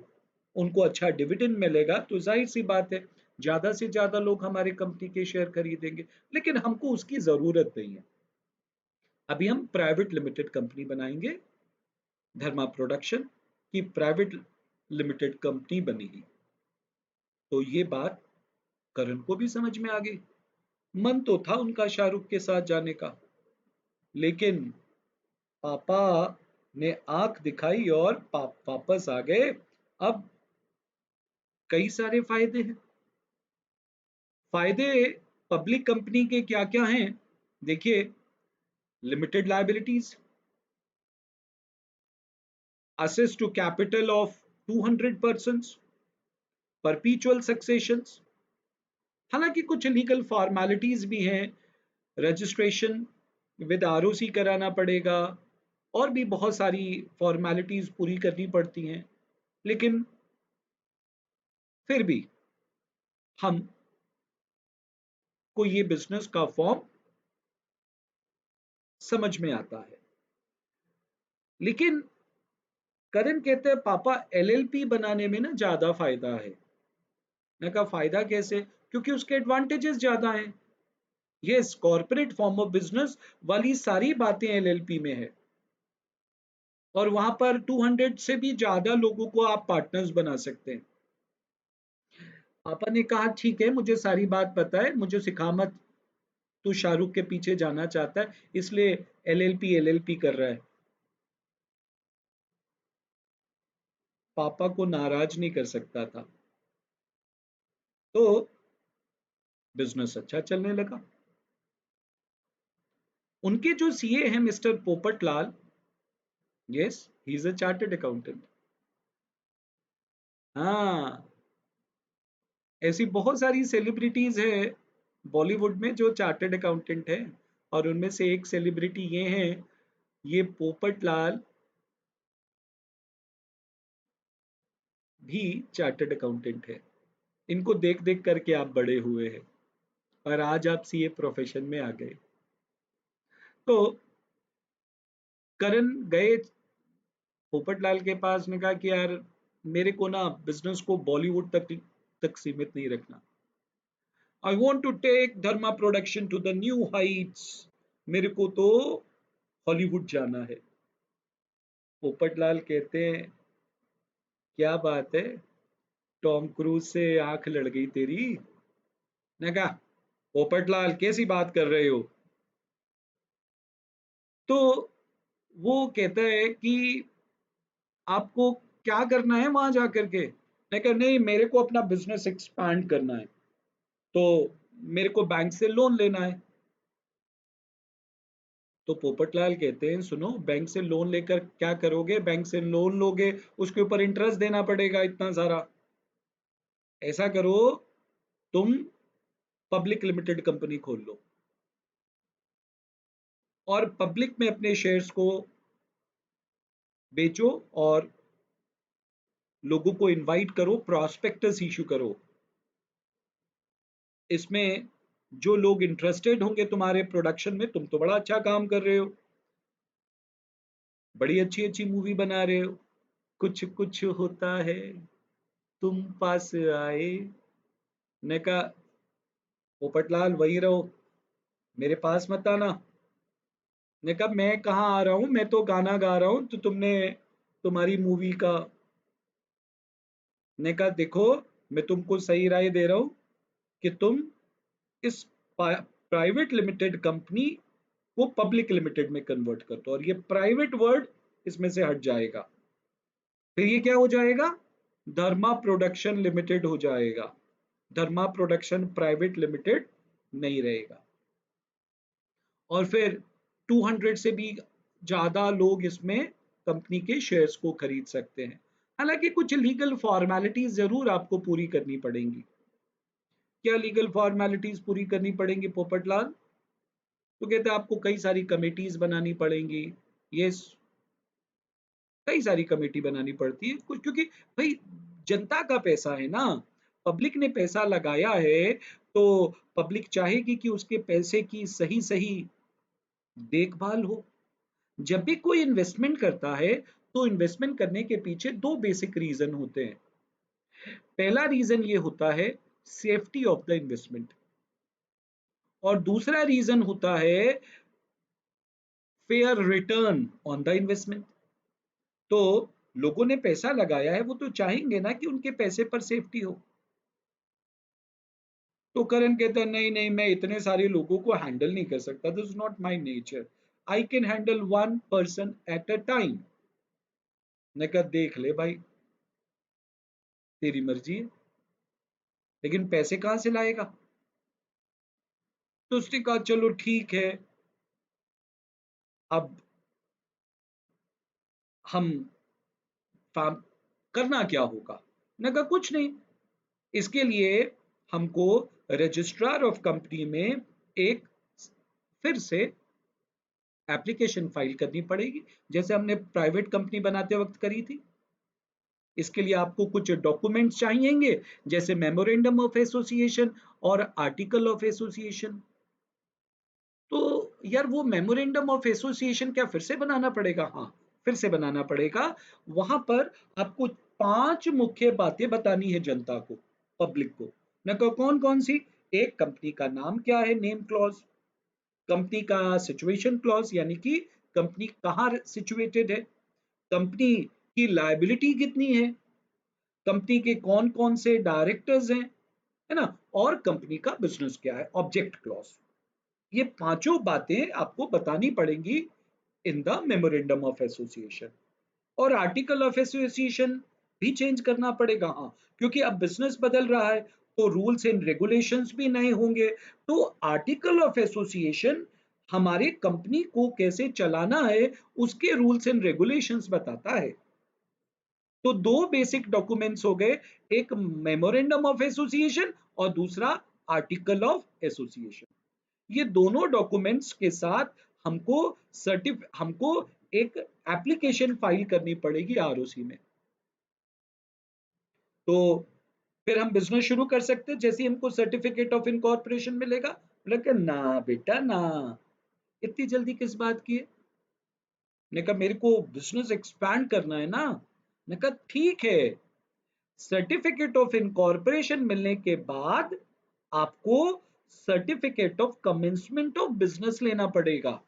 उनको अच्छा डिविडेंड मिलेगा, तो जाहिर सी बात है ज्यादा से ज्यादा लोग हमारे कंपनी के शेयर खरीदेंगे। लेकिन हमको उसकी जरूरत नहीं है, अभी हम प्राइवेट लिमिटेड कंपनी बनाएंगे, धर्मा प्रोडक्शन की प्राइवेट लिमिटेड कंपनी बनेगी। तो ये बात करण को भी समझ में आ गई। मन तो था उनका शाहरुख के साथ जाने का, लेकिन पापा ने आंख दिखाई और वापस आ गए। अब कई सारे फायदे हैं। फायदे पब्लिक कंपनी के क्या क्या हैं? देखिए, limited liabilities, access to capital of 200%, perpetual successions। हालांकि कुछ लीगल फॉर्मेलिटीज भी हैं, रजिस्ट्रेशन विद आरओसी कराना पड़ेगा, और भी बहुत सारी फॉर्मेलिटीज पूरी करनी पड़ती हैं। लेकिन फिर भी हम को ये बिजनेस का फॉर्म समझ में आता है। लेकिन करण कहते हैं पापा एलएलपी बनाने में ना ज्यादा फायदा है। मैं कहा फायदा कैसे? क्योंकि उसके एडवांटेजेस ज्यादा हैं। Yes, corporate form of business वाली सारी बातें एलएलपी में है, और वहां पर 200 से भी ज्यादा लोगों को आप पार्टनर्स बना सकते हैं। पापा ने कहा ठीक है, मुझे सारी बात पता है, मुझे सिखा मत, तू शाहरुख के पीछे जाना चाहता है इसलिए एलएलपी एलएलपी कर रहा है। पापा को नाराज नहीं कर सकता था, तो बिजनेस अच्छा चलने लगा। उनके जो सीए हैं mister Popatlal, yes, he is a chartered accountant. हाँ, ऐसी बहुत सारी सेलिब्रिटीज है बॉलीवुड में जो चार्टर्ड अकाउंटेंट है, और उनमें से एक सेलिब्रिटी ये हैं, ये पोपटलाल भी चार्टर्ड अकाउंटेंट है। इनको देख देख करके आप बड़े हुए हैं, और आज आप सीए प्रोफेशन में आ गए। तो करण गए पोपटलाल के पास, ने कहा कि यार मेरे को ना बिजनेस को बॉलीवुड तक सीमित नहीं रखना। I want to take Dharma production to the new heights. मेरे को तो हॉलीवुड जाना है। पोपटलाल कहते हैं क्या बात है, टॉम क्रूज से आंख लड़ गई तेरी? ने कहा पोपटलाल कैसी बात कर रहे हो? तो वो कहता है कि आपको क्या करना है वहां जाकर के? मैं कहा नहीं, मेरे को अपना बिजनेस एक्सपैंड करना है, तो मेरे को बैंक से लोन लेना है। तो पोपटलाल कहते हैं सुनो, बैंक से लोन लेकर क्या करोगे? बैंक से लोन लोगे, उसके ऊपर इंटरेस्ट देना पड़ेगा इतना सारा। ऐसा करो, तुम पब्लिक लिमिटेड कंपनी खोल लो, और पब्लिक में अपने शेयर्स को बेचो, और लोगों को इनवाइट करो, प्रॉस्पेक्टस इशू करो। इसमें जो लोग इंटरेस्टेड होंगे तुम्हारे प्रोडक्शन में, तुम तो बड़ा अच्छा काम कर रहे हो, बड़ी अच्छी अच्छी मूवी बना रहे हो, कुछ कुछ होता है, तुम पास आए। ने कहा पोपटलाल वही रहो, मेरे पास मत आना। ने कहा मैं कहाँ आ रहा हूँ, मैं तो गाना गा रहा हूँ, तो तुमने तुम्हारी मूवी का। ने कहा देखो, मैं तुमको सही राय दे रहा हूँ कि तुम इस प्राइवेट लिमिटेड कंपनी को पब्लिक लिमिटेड में कन्वर्ट कर दो, और ये प्राइवेट वर्ड इसमें से हट जाएगा। फिर ये क्या हो जाएगा? धर्मा प्रोडक्शन लिमिटेड हो जाएगा, धर्मा प्रोडक्शन प्राइवेट लिमिटेड नहीं रहेगा। और फिर 200 से भी ज्यादा लोग इसमें कंपनी के शेयर्स को खरीद सकते हैं। हालांकि कुछ लीगल फॉर्मेलिटीज जरूर आपको पूरी करनी पड़ेंगी। क्या लीगल फॉर्मेलिटीज पूरी करनी पड़ेंगी पोपटलाल? तो कहते हैं आपको कई सारी कमेटीज बनानी पड़ेंगी। ये कई सारी कमेटी बनानी पड़ती है कुछ, क्योंकि भाई जनता का पैसा है ना, पब्लिक ने पैसा लगाया है, तो पब्लिक चाहेगी कि उसके पैसे की सही सही देखभाल हो। जब भी कोई इन्वेस्टमेंट करता है, तो इन्वेस्टमेंट करने के पीछे दो बेसिक रीजन होते हैं। पहला रीजन ये होता है सेफ्टी ऑफ द इन्वेस्टमेंट, और दूसरा रीजन होता है fair return on the investment. तो लोगों ने पैसा लगाया है, वो तो चाहेंगे ना कि उनके पैसे पर सेफ्टी हो। तो करण कहता है नहीं नहीं, मैं इतने सारे लोगों को हैंडल नहीं कर सकता, this is not my nature, I can handle one person at a time. ने कहा देख ले भाई, तेरी मर्जी है, लेकिन पैसे कहां से लाएगा? तो उसने कहा चलो ठीक है, अब हम काम करना क्या होगा? ने कहा कुछ नहीं, इसके लिए हमको रजिस्ट्रार ऑफ कंपनी में एक फिर से एप्लीकेशन फाइल करनी पड़ेगी, जैसे हमने प्राइवेट कंपनी बनाते वक्त करी थी। इसके लिए आपको कुछ डॉक्यूमेंट्स चाहिएंगे, जैसे मेमोरेंडम ऑफ एसोसिएशन और आर्टिकल ऑफ एसोसिएशन। तो यार वो मेमोरेंडम ऑफ एसोसिएशन क्या फिर से बनाना पड़ेगा? हाँ, फिर से बनाना पड़ेगा। वहां पर आपको 5 मुख्य बातें बतानी है जनता को, पब्लिक को। न को कौन कौन सी? एक, कंपनी का नाम क्या है, नेम क्लॉज। कंपनी का सिचुएशन क्लॉज, यानी कि कंपनी कहाँ सिचुएटेड है, कंपनी की लायबिलिटी कितनी है, कंपनी के कौन कौन से डायरेक्टर्स हैं, है ना, और कंपनी का बिजनेस क्या है, ऑब्जेक्ट क्लॉज। ये पांचों बातें आपको बतानी पड़ेंगी in the memorandum of association. और आर्टिकल ऑफ एसोसिएशन भी चेंज करना पड़ेगा, हाँ, क्योंकि अब बिजनेस बदल रहा है, तो रूल्स एंड रेगुलेशंस भी नए होंगे। तो आर्टिकल ऑफ एसोसिएशन हमारे कंपनी को कैसे चलाना है, उसके रूल्स एंड रेगुलेशंस बताता है। तो दो बेसिक डॉक्यूमेंट्स हो गए, एक मेमोरेंडम ऑफ एसोसिएशन और दूसरा आर्टिकल ऑफ एसोसिएशन। ये दोनों डॉक्यूमेंट्स के साथ हमको एक एप्लीकेशन फाइल करनी पड़ेगी आरओसी में। तो फिर हम बिजनेस शुरू कर सकते हैं, जैसे ही हमको सर्टिफिकेट ऑफ इनकॉर्पोरेशन मिलेगा। बोला ना बेटा ना, इतनी जल्दी किस बात की है? ने कहा मेरे को बिजनेस एक्सपैंड करना है ना। ने कहा ठीक है, सर्टिफिकेट ऑफ इनकॉर्पोरेशन मिलने के बाद आपको certificate of commencement of business लेना पड़ेगा।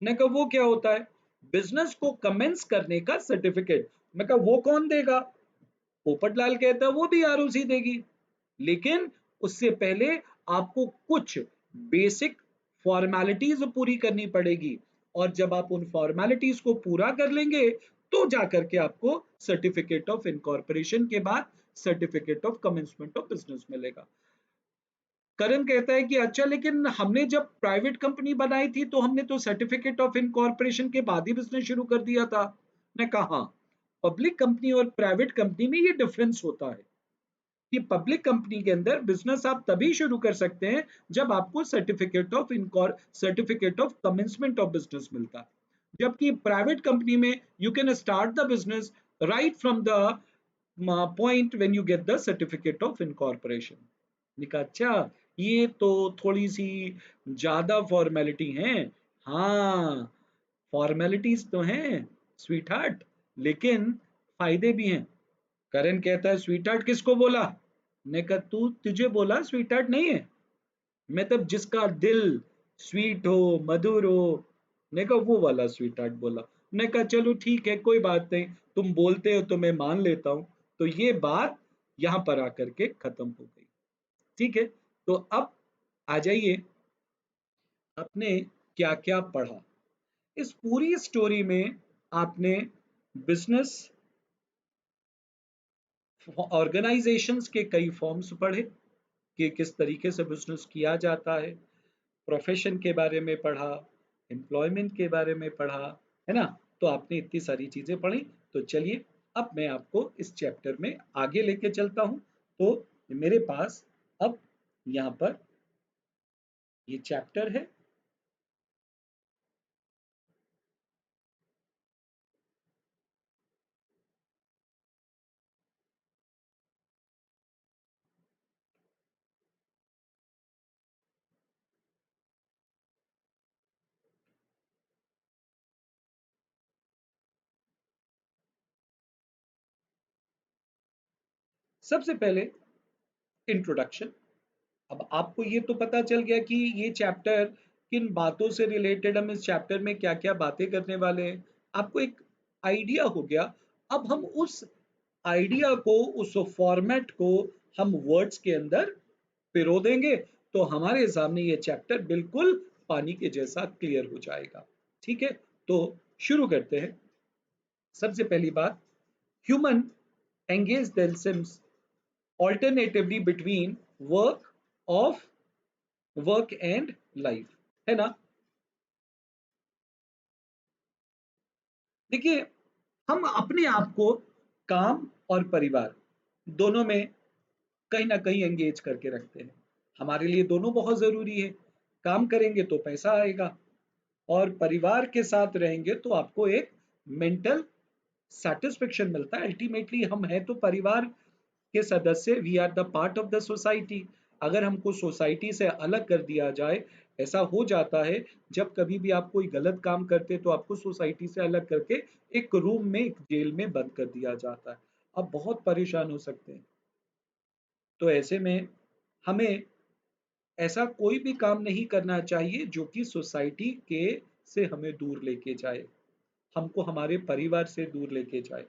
मैं कहा वो क्या होता है? बिजनेस को कमेंस करने का सर्टिफिकेट। मैं कहा वो कौन देगा? पोपटलाल कहता है वो भी आरओसी देगी, लेकिन उससे पहले आपको कुछ बेसिक फॉर्मेलिटीज पूरी करनी पड़ेगी, और जब आप उन फॉर्मेलिटीज को पूरा कर लेंगे तो जाकर के आपको सर्टिफिकेट ऑफ इनकॉर्पोरेशन के बाद certificate of commencement of business मिलेगा। करण कहता है कि अच्छा, लेकिन हमने जब प्राइवेट कंपनी बनाई थी तो हमने तो सर्टिफिकेट ऑफ इनकॉर्पोरेशन के बाद ही बिजनेस शुरू कर दिया था। मैं कहा पब्लिक कंपनी और प्राइवेट कंपनी में ये डिफरेंस होता है कि पब्लिक कंपनी के अंदर बिजनेस आप तभी शुरू कर सकते हैं जब आपको certificate of commencement of business मिलता है, जबकि प्राइवेट कंपनी में you can start the business right from the point when you get the certificate of incorporation. निका अच्छा, ये तो थोड़ी सी ज्यादा फॉर्मेलिटी है। हाँ, फॉर्मेलिटीज तो हैं स्वीट हार्ट, लेकिन फायदे भी हैं। करण कहता है स्वीट हार्ट किसको बोला? ने कहा तू, तुझे बोला स्वीट हार्ट नहीं है, मतलब जिसका दिल स्वीट हो, मधुर हो। ने कहा वो वाला स्वीट हार्ट बोला। ने कहा चलो ठीक है, कोई बात नहीं, तुम बोलते हो तो मैं मान लेता हूं। तो ये बात यहां पर आकर के खत्म हो गई। ठीक है, तो अब आ जाइए, आपने क्या क्या पढ़ा इस पूरी स्टोरी में? आपने बिजनेस ऑर्गेनाइजेशंस के कई फॉर्म्स पढ़े कि किस तरीके से बिजनेस किया जाता है, प्रोफेशन के बारे में पढ़ा, एम्प्लॉयमेंट के बारे में पढ़ा, है ना? तो आपने इतनी सारी चीजें पढ़ी। तो चलिए, अब मैं आपको इस चैप्टर में आगे लेके चलता हूँ। तो मेरे पास अब यहाँ पर ये चैप्टर है। सबसे पहले इंट्रोडक्शन। अब आपको ये तो पता चल गया कि ये चैप्टर किन बातों से रिलेटेड, हम इस चैप्टर में क्या क्या बातें करने वाले हैं। आपको एक आइडिया हो गया। अब हम उस आइडिया को, उस फॉर्मेट को हम वर्ड्स के अंदर पिरो देंगे, तो हमारे सामने ये चैप्टर बिल्कुल पानी के जैसा क्लियर हो जाएगा। ठीक है, तो शुरू करते हैं। सबसे पहली बात, human engage themselves alternatively between of work and life, है ना? देखिए, हम अपने आप को काम और परिवार दोनों में कहीं ना कहीं एंगेज करके रखते हैं। हमारे लिए दोनों बहुत जरूरी है। काम करेंगे तो पैसा आएगा, और परिवार के साथ रहेंगे तो आपको एक मेंटल सेटिस्फेक्शन मिलता है। अल्टीमेटली हम हैं तो परिवार के सदस्य, we are the part of the society. अगर हमको सोसाइटी से अलग कर दिया जाए, ऐसा हो जाता है जब कभी भी आप कोई गलत काम करते तो आपको सोसाइटी से अलग करके एक रूम में, एक जेल में बंद कर दिया जाता है। आप बहुत परेशान हो सकते हैं। तो ऐसे में हमें ऐसा कोई भी काम नहीं करना चाहिए जो कि सोसाइटी के से हमें दूर लेके जाए, हमको हमारे परिवार से दूर लेके जाए।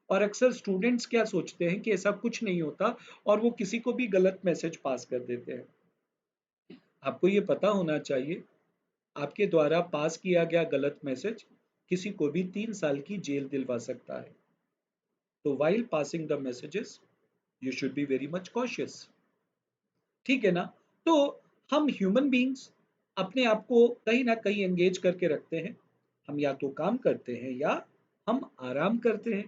और अक्सर स्टूडेंट्स क्या सोचते हैं कि ऐसा कुछ नहीं होता, और वो किसी को भी गलत मैसेज पास कर देते हैं। आपको ये पता होना चाहिए, आपके द्वारा पास किया गया गलत मैसेज किसी को भी 3 साल की जेल दिलवा सकता है। तो while passing the messages you should be very much cautious. ठीक है ना? तो हम ह्यूमन बीइंग्स अपने आप को कहीं ना कहीं एंगेज करके रखते हैं। हम या तो काम करते हैं या हम आराम करते हैं।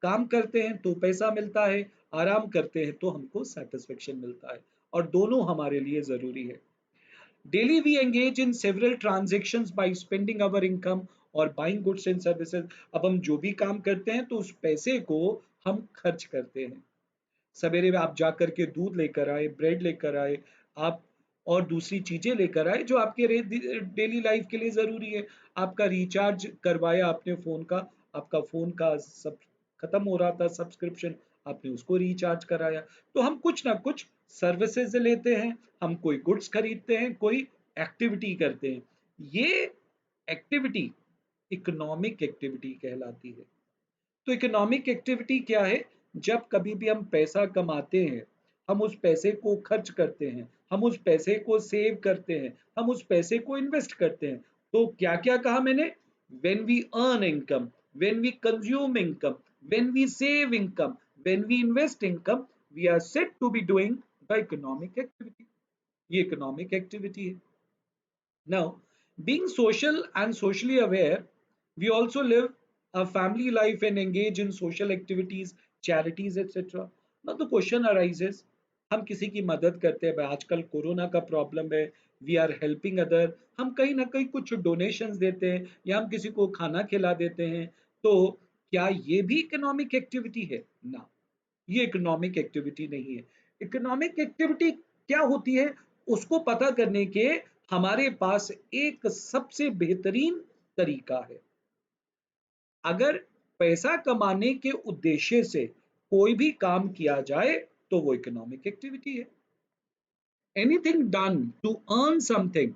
काम करते हैं तो पैसा मिलता है, आराम करते हैं तो हमको सेटिस्फेक्शन मिलता है, और दोनों हमारे लिए जरूरी है। Daily we engage in several transactions by spending our income और बाइंग गुड्स एंड सर्विसेज। अब हम जो भी काम करते हैं तो उस पैसे को हम खर्च करते हैं। सवेरे में आप जा करके दूध लेकर आए, ब्रेड लेकर आए, आप और दूसरी चीजें लेकर आए जो आपके डेली लाइफ के लिए जरूरी है। आपका रिचार्ज करवाया आपने फोन का, आपका फोन का सब खत्म हो रहा था सब्सक्रिप्शन, आपने उसको रिचार्ज कराया। तो हम कुछ ना कुछ सर्विसेज लेते हैं, हम कोई गुड्स खरीदते हैं, कोई एक्टिविटी करते हैं। ये एक्टिविटी इकोनॉमिक एक्टिविटी कहलाती है। तो इकोनॉमिक एक्टिविटी क्या है? जब कभी भी हम पैसा कमाते हैं, हम उस पैसे को खर्च करते हैं, हम उस पैसे को सेव करते हैं, हम उस पैसे को इन्वेस्ट करते हैं। तो क्या क्या कहा मैंने? When we earn income, when we consume income, when we save income, when we invest income, we are said to be doing the economic activity. ये इकोनॉमिक एक्टिविटी है। Now, being social and socially aware, we also live a family life and engage in social activities, charities, etc. Now the question arises, हम किसी की मदद करते हैं, भाई आजकल कोरोना का प्रॉब्लम है, वी आर हेल्पिंग अदर, हम कहीं ना कहीं कुछ डोनेशंस देते हैं या हम किसी को खाना खिला देते हैं। तो क्या ये भी इकोनॉमिक एक्टिविटी है? ना, ये इकोनॉमिक एक्टिविटी नहीं है। इकोनॉमिक एक्टिविटी क्या होती है, उसको पता करने के हमारे पास एक सबसे बेहतरीन तरीका है। अगर पैसा कमाने के उद्देश्य से कोई भी काम किया जाए तो वो इकोनॉमिक एक्टिविटी है। Anything done to earn something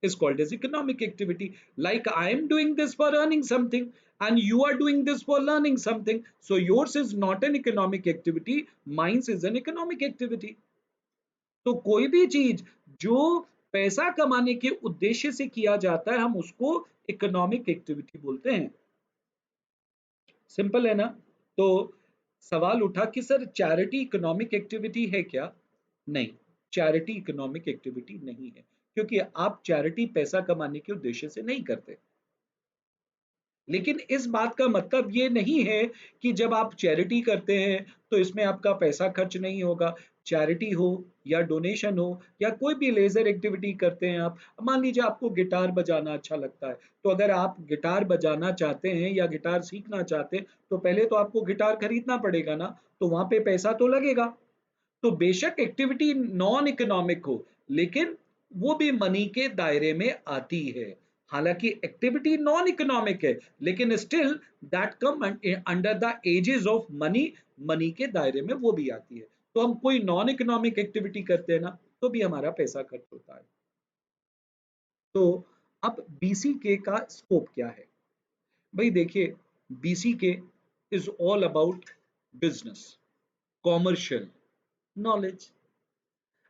is called as economic activity. Like I am doing this for earning something and you are doing this for learning something. So yours is not an economic activity, mine is an economic activity. तो कोई भी चीज जो पैसा कमाने के उद्देश्य से किया जाता है हम उसको इकोनॉमिक एक्टिविटी बोलते हैं। सिंपल है ना? तो सवाल उठा कि सर चैरिटी इकोनॉमिक एक्टिविटी है क्या? नहीं, चैरिटी इकोनॉमिक एक्टिविटी नहीं है, क्योंकि आप चैरिटी पैसा कमाने के उद्देश्य से नहीं करते। लेकिन इस बात का मतलब ये नहीं है कि जब आप चैरिटी करते हैं तो इसमें आपका पैसा खर्च नहीं होगा। चैरिटी हो या डोनेशन हो या कोई भी लेजर एक्टिविटी करते हैं आप, मान लीजिए आपको गिटार बजाना अच्छा लगता है, तो अगर आप गिटार बजाना चाहते हैं या गिटार सीखना चाहते हैं तो पहले तो आपको गिटार खरीदना पड़ेगा ना, तो वहां पे पैसा तो लगेगा। तो बेशक एक्टिविटी नॉन इकोनॉमिक हो, लेकिन वो भी मनी के दायरे में आती है। हालांकि एक्टिविटी नॉन इकोनॉमिक है, लेकिन still that come under the aegis of money, money के दायरे में वो भी आती है। तो हम कोई नॉन इकोनॉमिक एक्टिविटी करते हैं ना, तो भी हमारा पैसा खर्च होता है। तो अब बीसीके का स्कोप क्या है? भाई देखिए, BCK is all about business, commercial knowledge.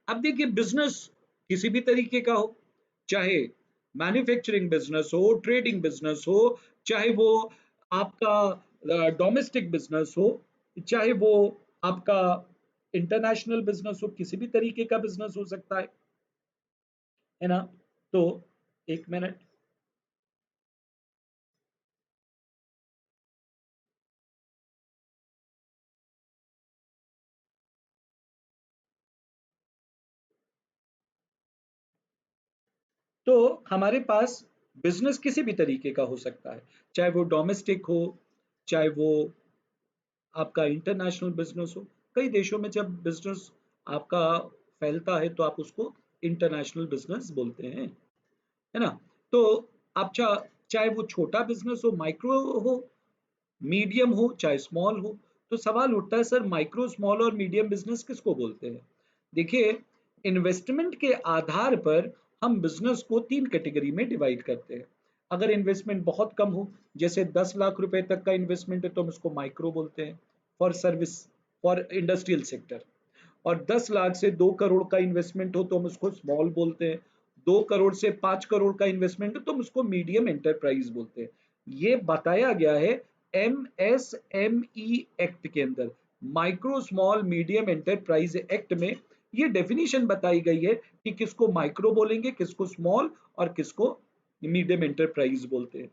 अब देखिए, बिजनेस किसी भी तरीके का हो, चाहे मैन्युफैक्चरिंग बिजनेस हो, ट्रेडिंग बिजनेस हो, चाहे वो आपका डोमेस्टिक बिजनेस हो, चाहे वो आपका इंटरनेशनल बिजनेस हो, किसी भी तरीके का बिजनेस हो सकता है ना? तो एक मिनट। तो हमारे पास बिजनेस किसी भी तरीके का हो सकता है, चाहे वो डोमेस्टिक हो, चाहे वो आपका इंटरनेशनल बिजनेस हो। कई देशों में जब बिजनेस आपका फैलता है तो आप उसको इंटरनेशनल बिजनेस बोलते हैं, है ना? तो आप चाहे वो छोटा बिजनेस हो, माइक्रो हो, मीडियम हो, चाहे स्मॉल हो, तो सवाल उठता है, सर माइक्रो, स्मॉल और मीडियम बिजनेस किसको बोलते हैं? देखिए, इन्वेस्टमेंट के आधार पर हम बिजनेस को 3 कैटेगरी में डिवाइड करते हैं। अगर इन्वेस्टमेंट बहुत कम हो, जैसे 10 लाख रुपए तक का इन्वेस्टमेंट है, तो हम उसको माइक्रो बोलते हैं, for service, for industrial sector. और 10 लाख से 2 करोड़ का इन्वेस्टमेंट हो तो हम उसको स्मॉल बोलते हैं। 2 करोड़ से 5 करोड़ का इन्वेस्टमेंट हो तो हम उसको मीडियम एंटरप्राइज बोलते हैं। ये बताया गया है एमएसएमई एक्ट के अंदर, micro small medium enterprise act में ये डेफिनेशन बताई गई है कि किसको माइक्रो बोलेंगे, किसको स्मॉल और किसको मीडियम एंटरप्राइज बोलते हैं।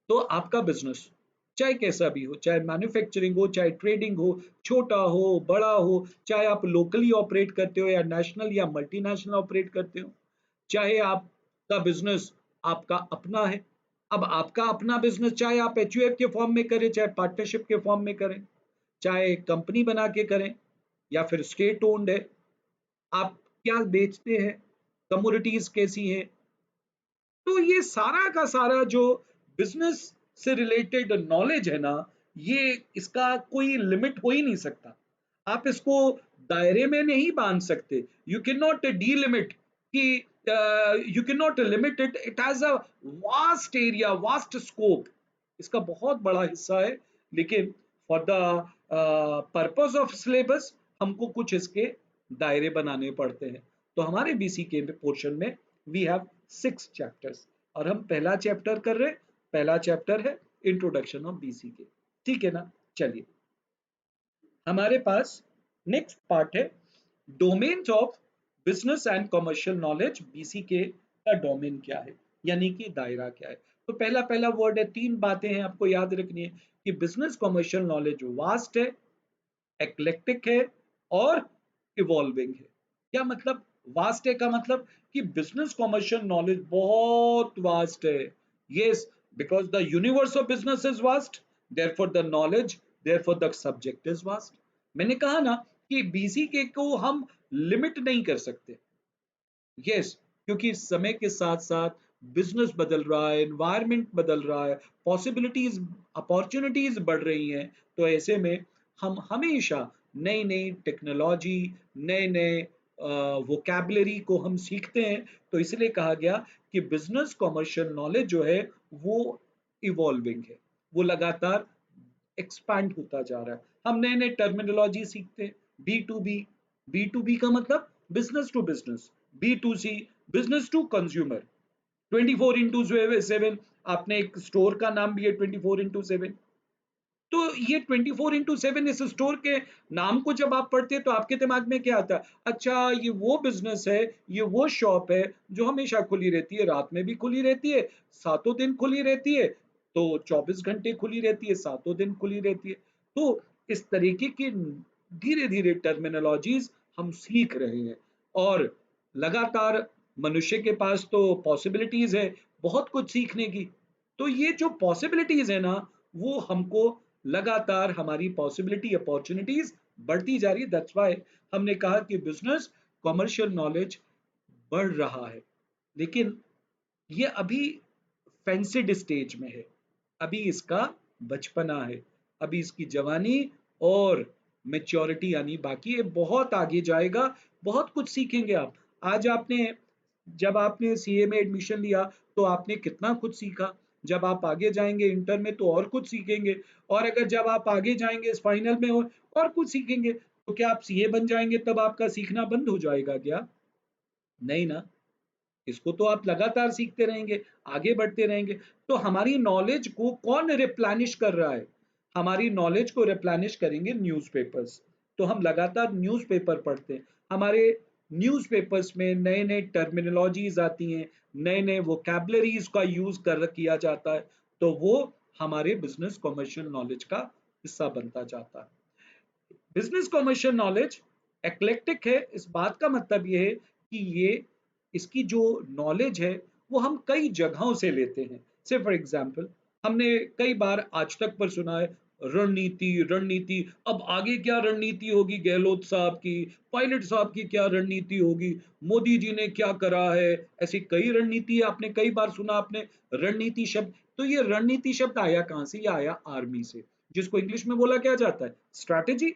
तो आपका बिजनेस चाहे कैसा भी हो, चाहे मैन्युफैक्चरिंग हो, चाहे ट्रेडिंग हो, छोटा हो, बड़ा हो, चाहे आप लोकली ऑपरेट करते हो या नेशनल या मल्टीनेशनल ऑपरेट करते हो, चाहे आपका बिजनेस आपका अपना है। अब आपका अपना बिजनेस चाहे आप एचयूएफ के फॉर्म में करें, चाहे पार्टनरशिप के फॉर्म में करें, चाहे कंपनी बना के करें या फिर स्टेट ओन्ड है, आप क्या बेचते हैं, कमोडिटीज कैसी हैं, तो ये सारा का सारा जो बिजनेस से रिलेटेड नॉलेज है ना, ये इसका कोई लिमिट हो ही नहीं सकता। आप इसको दायरे में नहीं बांध सकते। यू कैन नॉट डीलिमिट कि you can not limit it, it has a vast area, vast scope. इसका बहुत बड़ा हिस्सा है, लेकिन for the purpose of syllabus हमको कुछ इसके दायरे बनाने पड़ते हैं। तो हमारे बीसी के पोर्शन में वी हैव 6 चैप्टर्स और हम पहला चैप्टर कर रहे हैं। पहला चैप्टर है इंट्रोडक्शन ऑफ बीसी के। ठीक है ना? चलिए, हमारे पास नेक्स्ट पार्ट है domains of business and commercial knowledge. BC के का डोमेन क्या है, यानी कि दायरा क्या है। तो पहला पहला वर्ड है, 3 बातें हैं आपको याद रखनी है कि बिजनेस कमर्शियल नॉलेज वास्ट है, एक्लेक्टिक है और इवॉल्विंग है। क्या मतलब वास्ट है? का मतलब कि बिजनेस कमर्शियल नॉलेज बहुत वास्ट है। Yes, because the universe of business is vast, therefore the knowledge, therefore the subject is vast. मैंने कहा ना कि बीसीके को हम लिमिट नहीं कर सकते। यस, क्योंकि समय के साथ साथ बिजनेस बदल रहा है, एनवायरनमेंट बदल रहा है, पॉसिबिलिटीज, अपॉर्चुनिटीज बढ़ रही हैं। तो ऐसे में हम हमेशा नई नई टेक्नोलॉजी, नए नए वोकैबुलरी को हम सीखते हैं। तो इसलिए कहा गया कि बिजनेस कमर्शियल नॉलेज जो है वो इवॉल्विंग है, वो लगातार एक्सपैंड होता जा रहा है। हम नए नए टर्मिनोलॉजी सीखते हैं। B to B, B to B का मतलब business to business, B to C business to consumer, 24/7। आपने एक स्टोर का नाम भी है 24/7। तो ये 24/7 इस स्टोर के नाम को जब आप पढ़ते हैं तो आपके दिमाग में क्या आता है? अच्छा, ये वो बिजनेस है, ये वो शॉप है जो हमेशा खुली रहती है, रात में भी खुली रहती है, सातों दिन खुली रहती है, तो 24 घंटे खुली रहती है, सातों दिन खुली रहती है। तो इस तरीके की धीरे धीरे टर्मिनोलॉजीज हम सीख रहे हैं। और लगातार मनुष्य के पास तो पॉसिबिलिटीज है बहुत कुछ सीखने की। तो ये जो पॉसिबिलिटीज है ना, वो हमको लगातार हमारी पॉसिबिलिटी, अपॉर्चुनिटीज बढ़ती जा रही है। दैट्स व्हाई हमने कहा कि बिजनेस कमर्शियल नॉलेज बढ़ रहा है, लेकिन ये अभी फेंसिड स्टेज में है, अभी इसका बचपना है, अभी इसकी जवानी और मेच्योरिटी आनी बाकी है। बहुत आगे जाएगा, बहुत कुछ सीखेंगे आप। आज आपने, जब आपने सीए में एडमिशन लिया तो आपने कितना कुछ सीखा, जब आप आगे जाएंगे इंटर में तो और कुछ सीखेंगे, और अगर जब आप आगे जाएंगे इस फाइनल में और कुछ सीखेंगे। तो क्या आप सीए बन जाएंगे तब आपका सीखना बंद हो जाएगा क्या? नहीं ना, इसको तो आप लगातार सीखते रहेंगे, आगे बढ़ते रहेंगे। तो हमारी नॉलेज को कौन रिप्लेनिश कर रहा है? हमारी नॉलेज को रिप्लेनिश करेंगे न्यूज़पेपर्स। तो हम लगातार न्यूज़पेपर पढ़ते हैं, हमारे न्यूज़पेपर्स में नए नए टर्मिनोलॉजीज आती हैं, नए नए वोकैबुलरीज का यूज किया जाता है। तो वो हमारे बिजनेस कमर्शियल नॉलेज का हिस्सा बनता जाता है। बिजनेस कमर्शियल नॉलेज एक्लेक्टिक है, इस बात का मतलब ये है कि ये इसकी जो नॉलेज है वो हम कई जगहों से लेते हैं। से फॉर एग्जांपल हमने कई बार आज तक पर सुना है रणनीति रणनीति, अब आगे क्या रणनीति होगी गहलोत साहब की, पायलट साहब की क्या रणनीति होगी, मोदी जी ने क्या करा है, ऐसी कई रणनीति है, आपने कई बार सुना आपने रणनीति शब्द। तो ये रणनीति शब्द आया कहाँ से? ये आया आर्मी से, जिसको इंग्लिश में बोला क्या जाता है? Strategy.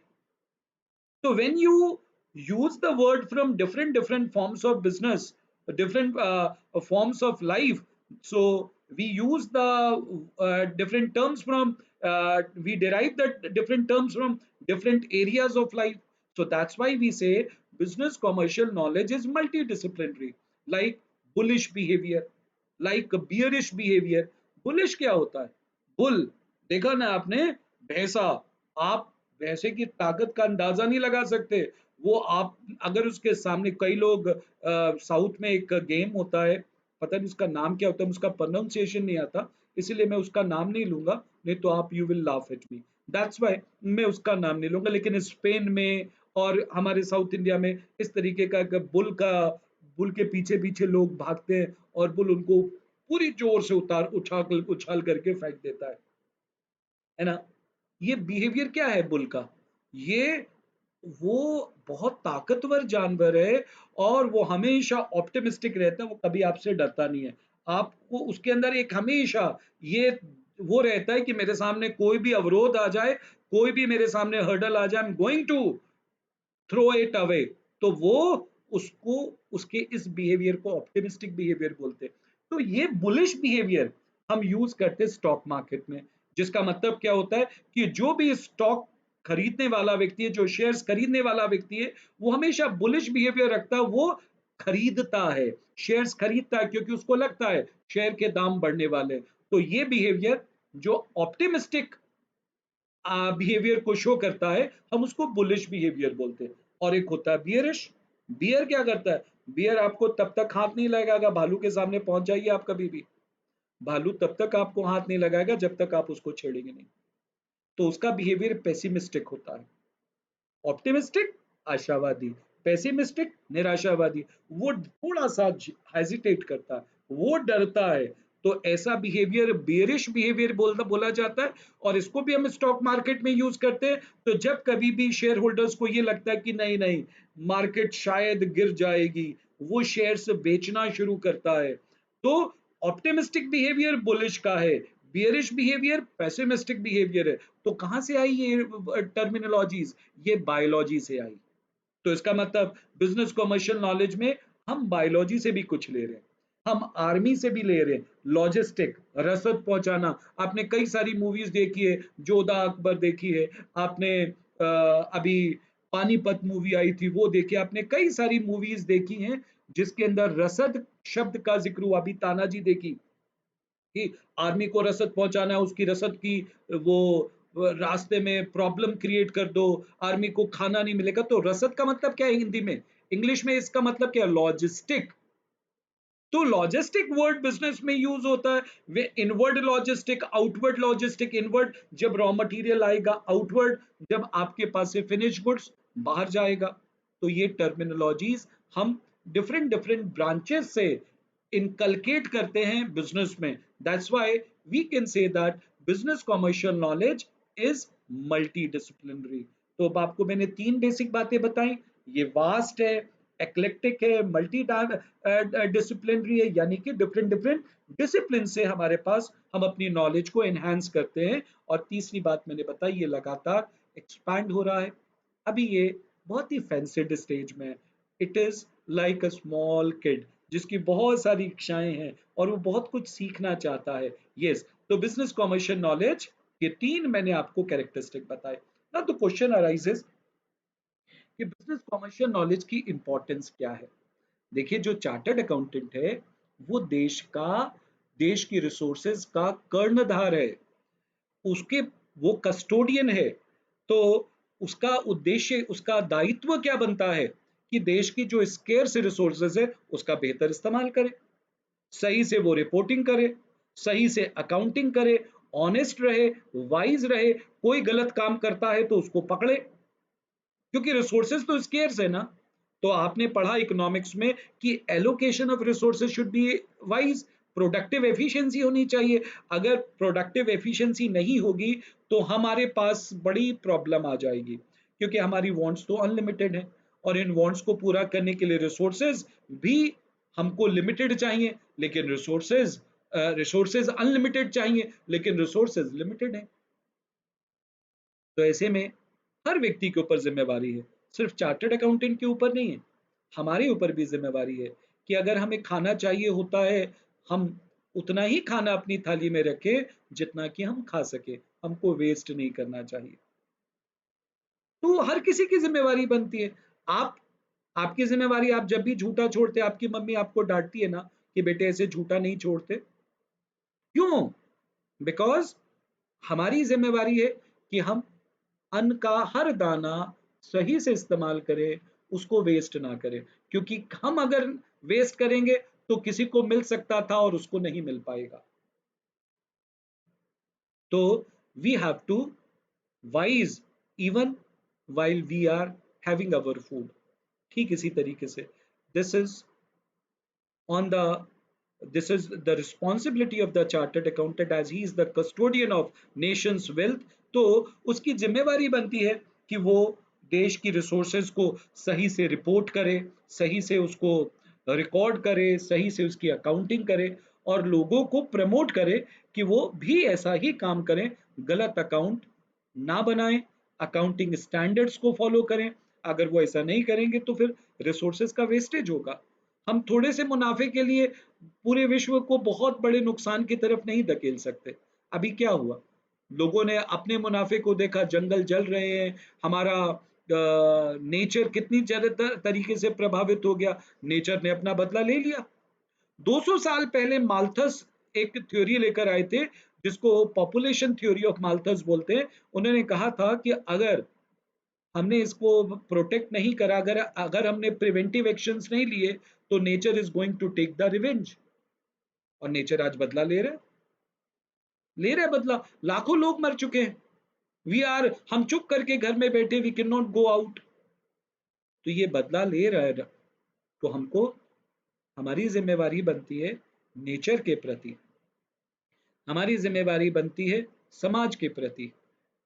So when you use the word from different forms of business, different forms of life, so we use the different terms from we derive that different terms from different areas of life. So that's why we say business commercial knowledge is multidisciplinary, like bullish behavior, like bearish behavior. Bullish क्या होता है? Bull, देखा ना आपने, भैंसा, आप भैंसे की ताकत का अंदाजा नहीं लगा सकते। वो आप अगर उसके सामने कई लोग साउथ में एक गेम होता है, पता नहीं उसका नाम क्या होता है, उसका प्रोनाउंसिएशन नहीं आता, इसीलिए मैं उसका नाम नहीं लूंगा, नहीं तो आप you will laugh at me. That's why मैं उसका नाम नहीं लूंगा। लेकिन स्पेन में और हमारे साउथ इंडिया में इस तरीके का बुल के पीछे पीछे लोग भागते हैं और बुल उनको पूरी जोर से उछाल उछाल करके फेंक देता है ना? ये बिहेवियर क्या है बुल का? ये वो बहुत ताकतवर जानवर है और वो हमेशा ऑप्टिमिस्टिक रहता है, वो कभी आपसे डरता नहीं है। आपको उसके अंदर एक हमेशा ये वो रहता है कि मेरे सामने कोई भी अवरोध आ जाए, कोई भी मेरे सामने हर्डल आ जाए, I am going to throw it away. तो वो उसको उसके इस बिहेवियर को ऑप्टिमिस्टिक बिहेवियर बोलते हैं। तो ये बुलिश बिहेवियर हम यूज करते हैं स्टॉक मार्केट में, जिसका मतलब क्या होता है कि जो भी स्टॉक खरीदने वाला व्यक्ति है, जो शेयर्स खरीदने वाला व्यक्ति है, वो हमेशा बुलिश बिहेवियर रखता है। वो खरीदता है, शेयर्स खरीदता है क्योंकि उसको लगता है शेयर के दाम बढ़ने वाले हैं। तो ये बिहेवियर जो ऑप्टिमिस्टिक बिहेवियर को शो करता है, हम उसको बुलिश बिहेवियर बोलते हैं। और एक होता है बियरिश। बियर क्या करता है? बियर आपको तब तक हाथ नहीं लगाएगा, भालू के सामने पहुंच जाइए आप कभी भी, भालू तब तक आपको हाथ नहीं लगाएगा जब तक आप उसको छेड़ेंगे नहीं। तो उसका बिहेवियर पेसिमिस्टिक होता है। ऑप्टिमिस्टिक आशावादी, पेसिमिस्टिक निराशावादी। वो थोड़ा सा हेजिटेट करता है, वो डरता है। तो ऐसा बिहेवियर बेरिश बिहेवियर बोला जाता है। और इसको भी हम स्टॉक मार्केट में यूज करते हैं। तो जब कभी भी शेयर होल्डर्स को ये लगता है कि नहीं नहीं, मार्केट शायद गिर जाएगी, वो शेयर्स बेचना शुरू करता है। तो ऑप्टिमिस्टिक बिहेवियर बुलिश का है, बियरिश बिहेवियर पेसिमिस्टिक बिहेवियर है। तो कहां से आई ये टर्मिनोलॉजीज? ये बायोलॉजी से आई। तो इसका मतलब बिजनेस कमर्शियल नॉलेज में हम बायोलॉजी से भी कुछ ले रहे हैं, हम आर्मी से भी ले रहे हैं। लॉजिस्टिक, रसद पहुंचाना, आपने कई सारी मूवीज देखी है, जोधा अकबर देखी है आपने, अभी पानीपत मूवी आई थी वो देखी, आपने कई सारी मूवीज देखी हैं जिसके अंदर रसद शब्द का जिक्र हुआ। अभी तानाजी देखी कि आर्मी को रसद पहुंचाना है, उसकी रसद की वो रास्ते में प्रॉब्लम क्रिएट कर दो, आर्मी को खाना नहीं मिलेगा। तो रसद का मतलब क्या है हिंदी में? इंग्लिश में इसका मतलब क्या है? लॉजिस्टिक। तो लॉजिस्टिक वर्ड बिजनेस में यूज होता है। वे inward logistic, outward logistic. Inward जब रॉ मटेरियल आएगा, आउटवर्ड जब आपके पास से फिनिश गुड्स बाहर जाएगा। तो ये टर्मिनोलॉजीज हम डिफरेंट डिफरेंट ब्रांचेस से इनकलकेट करते हैं बिजनेस में। That's why we can say that business commercial knowledge is multi disciplinary. तो अब आपको मैंने तीन बेसिक बातें बताई। ये वास्ट है, एक्लेक्टिक है, मल्टी डिसिप्लिनरी है, यानी कि डिफरेंट डिफरेंट डिसिप्लिन से हमारे पास हम अपनी नॉलेज को एनहांस करते हैं। और तीसरी बात मैंने बताई, ये लगातार एक्सपैंड हो रहा है। अभी ये बहुत ही फैंसिड स्टेज में है। It is like a small kid जिसकी बहुत सारी इच्छाएं हैं और वो बहुत कुछ सीखना चाहता है। यस, तो बिजनेस कमर्शियल नॉलेज ये तीन मैंने आपको कैरेक्टरिस्टिक बताए ना। तो क्वेश्चन अराइजेस कि बिजनेस कमर्शियल नॉलेज की इंपॉर्टेंस क्या है? देखिए, जो चार्टर्ड अकाउंटेंट है वो देश की रिसोर्सेज का कर्णधार है। उसके वो कस्टोडियन है। तो उसका उद्देश्य, उसका दायित्व क्या बनता है कि देश की जो स्केर्स रिसोर्सेज है उसका बेहतर इस्तेमाल करे, सही से वो रिपोर्टिंग करे, सही से अकाउंटिंग करे, ऑनेस्ट रहे, वाइज रहे। कोई गलत काम करता है तो उसको पकड़े, क्योंकि रिसोर्सेज तो स्केर्स है ना। तो आपने पढ़ा इकोनॉमिक्स में कि allocation of resources should be wise, productive efficiency होनी चाहिए। अगर प्रोडक्टिव एफिशिएंसी नहीं होगी तो हमारे पास बड़ी प्रॉब्लम आ जाएगी, क्योंकि हमारी वांट्स तो अनलिमिटेड है और इन वांट्स को पूरा करने के लिए रिसोर्सेज भी हमको लिमिटेड चाहिए, लेकिन रिसोर्सेज अनलिमिटेड चाहिए लेकिन रिसोर्सेज लिमिटेड है। तो ऐसे में हर व्यक्ति के ऊपर जिम्मेवारी है, सिर्फ चार्टर्ड अकाउंटेंट के ऊपर नहीं है, हमारे ऊपर भी जिम्मेवारी है कि अगर हमें खाना चाहिए होता है, हम उतना ही खाना अपनी थाली में रखें जितना कि हम खा सके, हमको वेस्ट नहीं करना चाहिए। तो हर किसी की जिम्मेवारी बनती है। आप आपकी जिम्मेवारी, आप जब भी झूठा छोड़ते, आपकी मम्मी आपको डांटती है ना कि बेटे ऐसे झूठा नहीं छोड़ते, क्यों? बिकॉज हमारी जिम्मेवारी है कि हम अन्न का हर दाना सही से इस्तेमाल करें, उसको वेस्ट ना करें, क्योंकि हम अगर वेस्ट करेंगे तो किसी को मिल सकता था और उसको नहीं मिल पाएगा। तो we have to wise even while we are having our food। ठीक इसी तरीके से this is on the this is the responsibility of the chartered accountant as he is the custodian of nation's wealth। तो उसकी जिम्मेवारी बनती है कि वो देश की रिसोर्सेज को सही से रिपोर्ट करे, सही से उसको रिकॉर्ड करे, सही से उसकी अकाउंटिंग करे और लोगों को प्रमोट करे कि वो भी ऐसा ही काम करें, गलत अकाउंट ना बनाएं, अकाउंटिंग स्टैंडर्ड्स को फॉलो करें। अगर वो ऐसा नहीं करेंगे तो फिर रिसोर्सेज का वेस्टेज होगा। हम थोड़े से मुनाफे के लिए पूरे विश्व को बहुत बड़े नुकसान की तरफ नहीं धकेल सकते। अभी क्या हुआ, लोगों ने अपने मुनाफे को देखा, जंगल जल रहे हैं, हमारा नेचर कितनी ज्यादा तरीके से प्रभावित हो गया, नेचर ने अपना बदला ले लिया। 200 साल पहले माल्थस एक थ्योरी लेकर आए थे जिसको पॉपुलेशन थ्योरी ऑफ माल्थस बोलते हैं। उन्होंने कहा था कि अगर हमने इसको प्रोटेक्ट नहीं करा, अगर अगर हमने प्रिवेंटिव एक्शंस नहीं लिए तो nature is going to take the revenge. और नेचर आज बदला ले रहा है बदला। लाखों लोग मर चुके हैं, हम चुप करके घर में बैठे, we can not go out. तो ये बदला ले रहा है। तो हमको हमारी जिम्मेवारी बनती है नेचर के प्रति, हमारी जिम्मेवारी बनती है समाज के प्रति,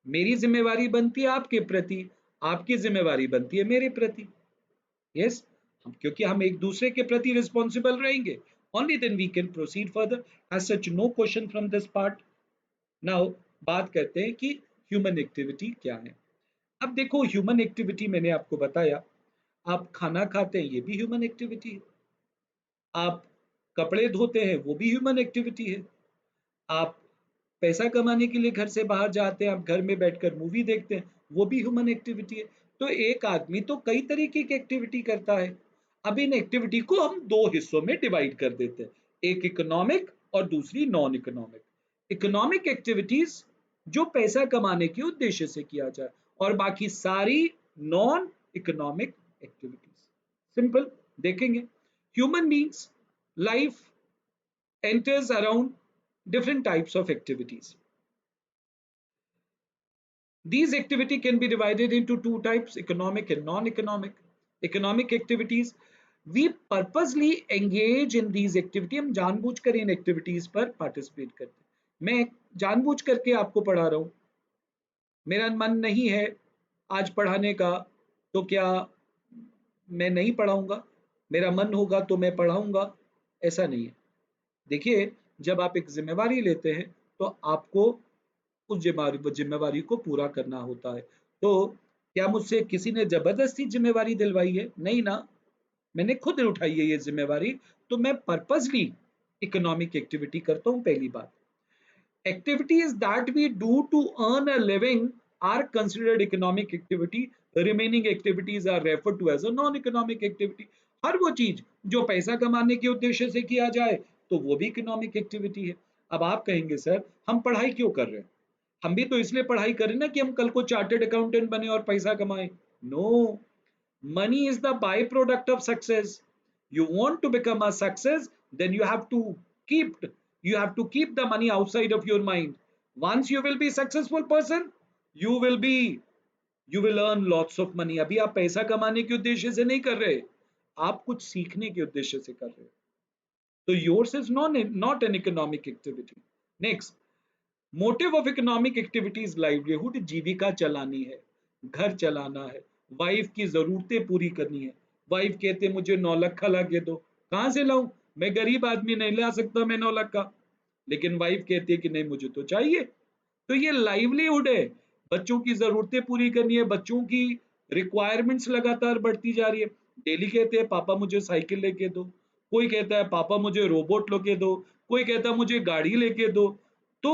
मेरी जिम्मेवारी बनती है आपके प्रति, आपकी जिम्मेवारी बनती है मेरे प्रति। यस, हम क्योंकि हम एक दूसरे के प्रति रिस्पॉन्सिबल रहेंगे, only then we can proceed further। as such no question from this part। now बात करते हैं कि ह्यूमन एक्टिविटी क्या है। अब देखो, ह्यूमन एक्टिविटी मैंने आपको बताया, आप खाना खाते हैं ये भी ह्यूमन एक्टिविटी है, आप कपड़े धोते हैं वो भी ह्यूमन एक्टिविटी है, आप पैसा कमाने के लिए घर से बाहर जाते हैं, आप घर में बैठकर मूवी देखते हैं, वो भी ह्यूमन एक्टिविटी है। तो एक आदमी तो कई तरीके की एक्टिविटी करता है। अब इन एक्टिविटी को हम दो हिस्सों में डिवाइड कर देते हैं, एक इकोनॉमिक और दूसरी नॉन इकोनॉमिक। इकोनॉमिक एक्टिविटीज जो पैसा कमाने के उद्देश्य से किया जाए, और बाकी सारी नॉन इकोनॉमिक एक्टिविटीज। सिंपल देखेंगे, human beings life enters around different types of activities। These activity can be divided into two types, economic and non-economic। Economic activities, we purposely engage in these activities, हम जानबूझकर इन activities पर participate करते हैं। मैं जानबूझ करके आपको पढ़ा रहा हूँ, मेरा मन नहीं है आज पढ़ाने का, तो क्या मैं नहीं पढ़ाऊंगा? मेरा मन होगा तो मैं पढ़ाऊंगा, ऐसा नहीं है। देखिए, जब आप एक जिम्मेवारी लेते हैं तो आपको उस जिम्मेवारी को पूरा करना होता है। तो क्या मुझसे किसी ने जबरदस्ती जिम्मेवारी दिलवाई है? नहीं ना, मैंने खुद उठाई है ये जिम्मेवारी। तो मैं पर्पसली इकोनॉमिक एक्टिविटी करता हूँ। पहली बात, activities that we do to earn a living are considered economic activity। remaining activities are referred to as a non economic activity। हर वो चीज जो पैसा कमाने के उद्देश्य से किया जाए तो वो भी इकोनॉमिक एक्टिविटी है। अब आप कहेंगे सर हम पढ़ाई क्यों कर रहे हैं? हम भी तो इसलिए पढ़ाई करें ना कि हम कल को चार्टर्ड अकाउंटेंट बने और पैसा कमाएं। No, money is the byproduct of success। you want to become a success, then keep you have to keep the money outside of your mind। once you will be successful person, you will be you will earn lots of money. अभी आप पैसा कमाने के उद्देश्य से नहीं कर रहे, आप कुछ सीखने के उद्देश्य से कर रहे हो। तो yours is not an economic activity. Next, motive of economic activity is livelihood, जीविका चलानी है, घर चलाना है, वाइफ की जरूरतें पूरी करनी है। वाइफ कहते मुझे 9 लाख ला के दो, कहां से लाऊं, मैं गरीब आदमी नहीं ला सकता मैं 9 लाख का। लेकिन वाइफ कहती है कि नहीं मुझे तो चाहिए। तो ये लाइवलीहुड है, बच्चों की जरूरतें पूरी करनी है, बच्चों की रिक्वायरमेंट्स लगातार बढ़ती जा रही है। डेली कहते हैं पापा मुझे साइकिल लेके दो, कोई कहता है पापा मुझे रोबोट लेके दो, कोई कहता है मुझे गाड़ी लेके दो। तो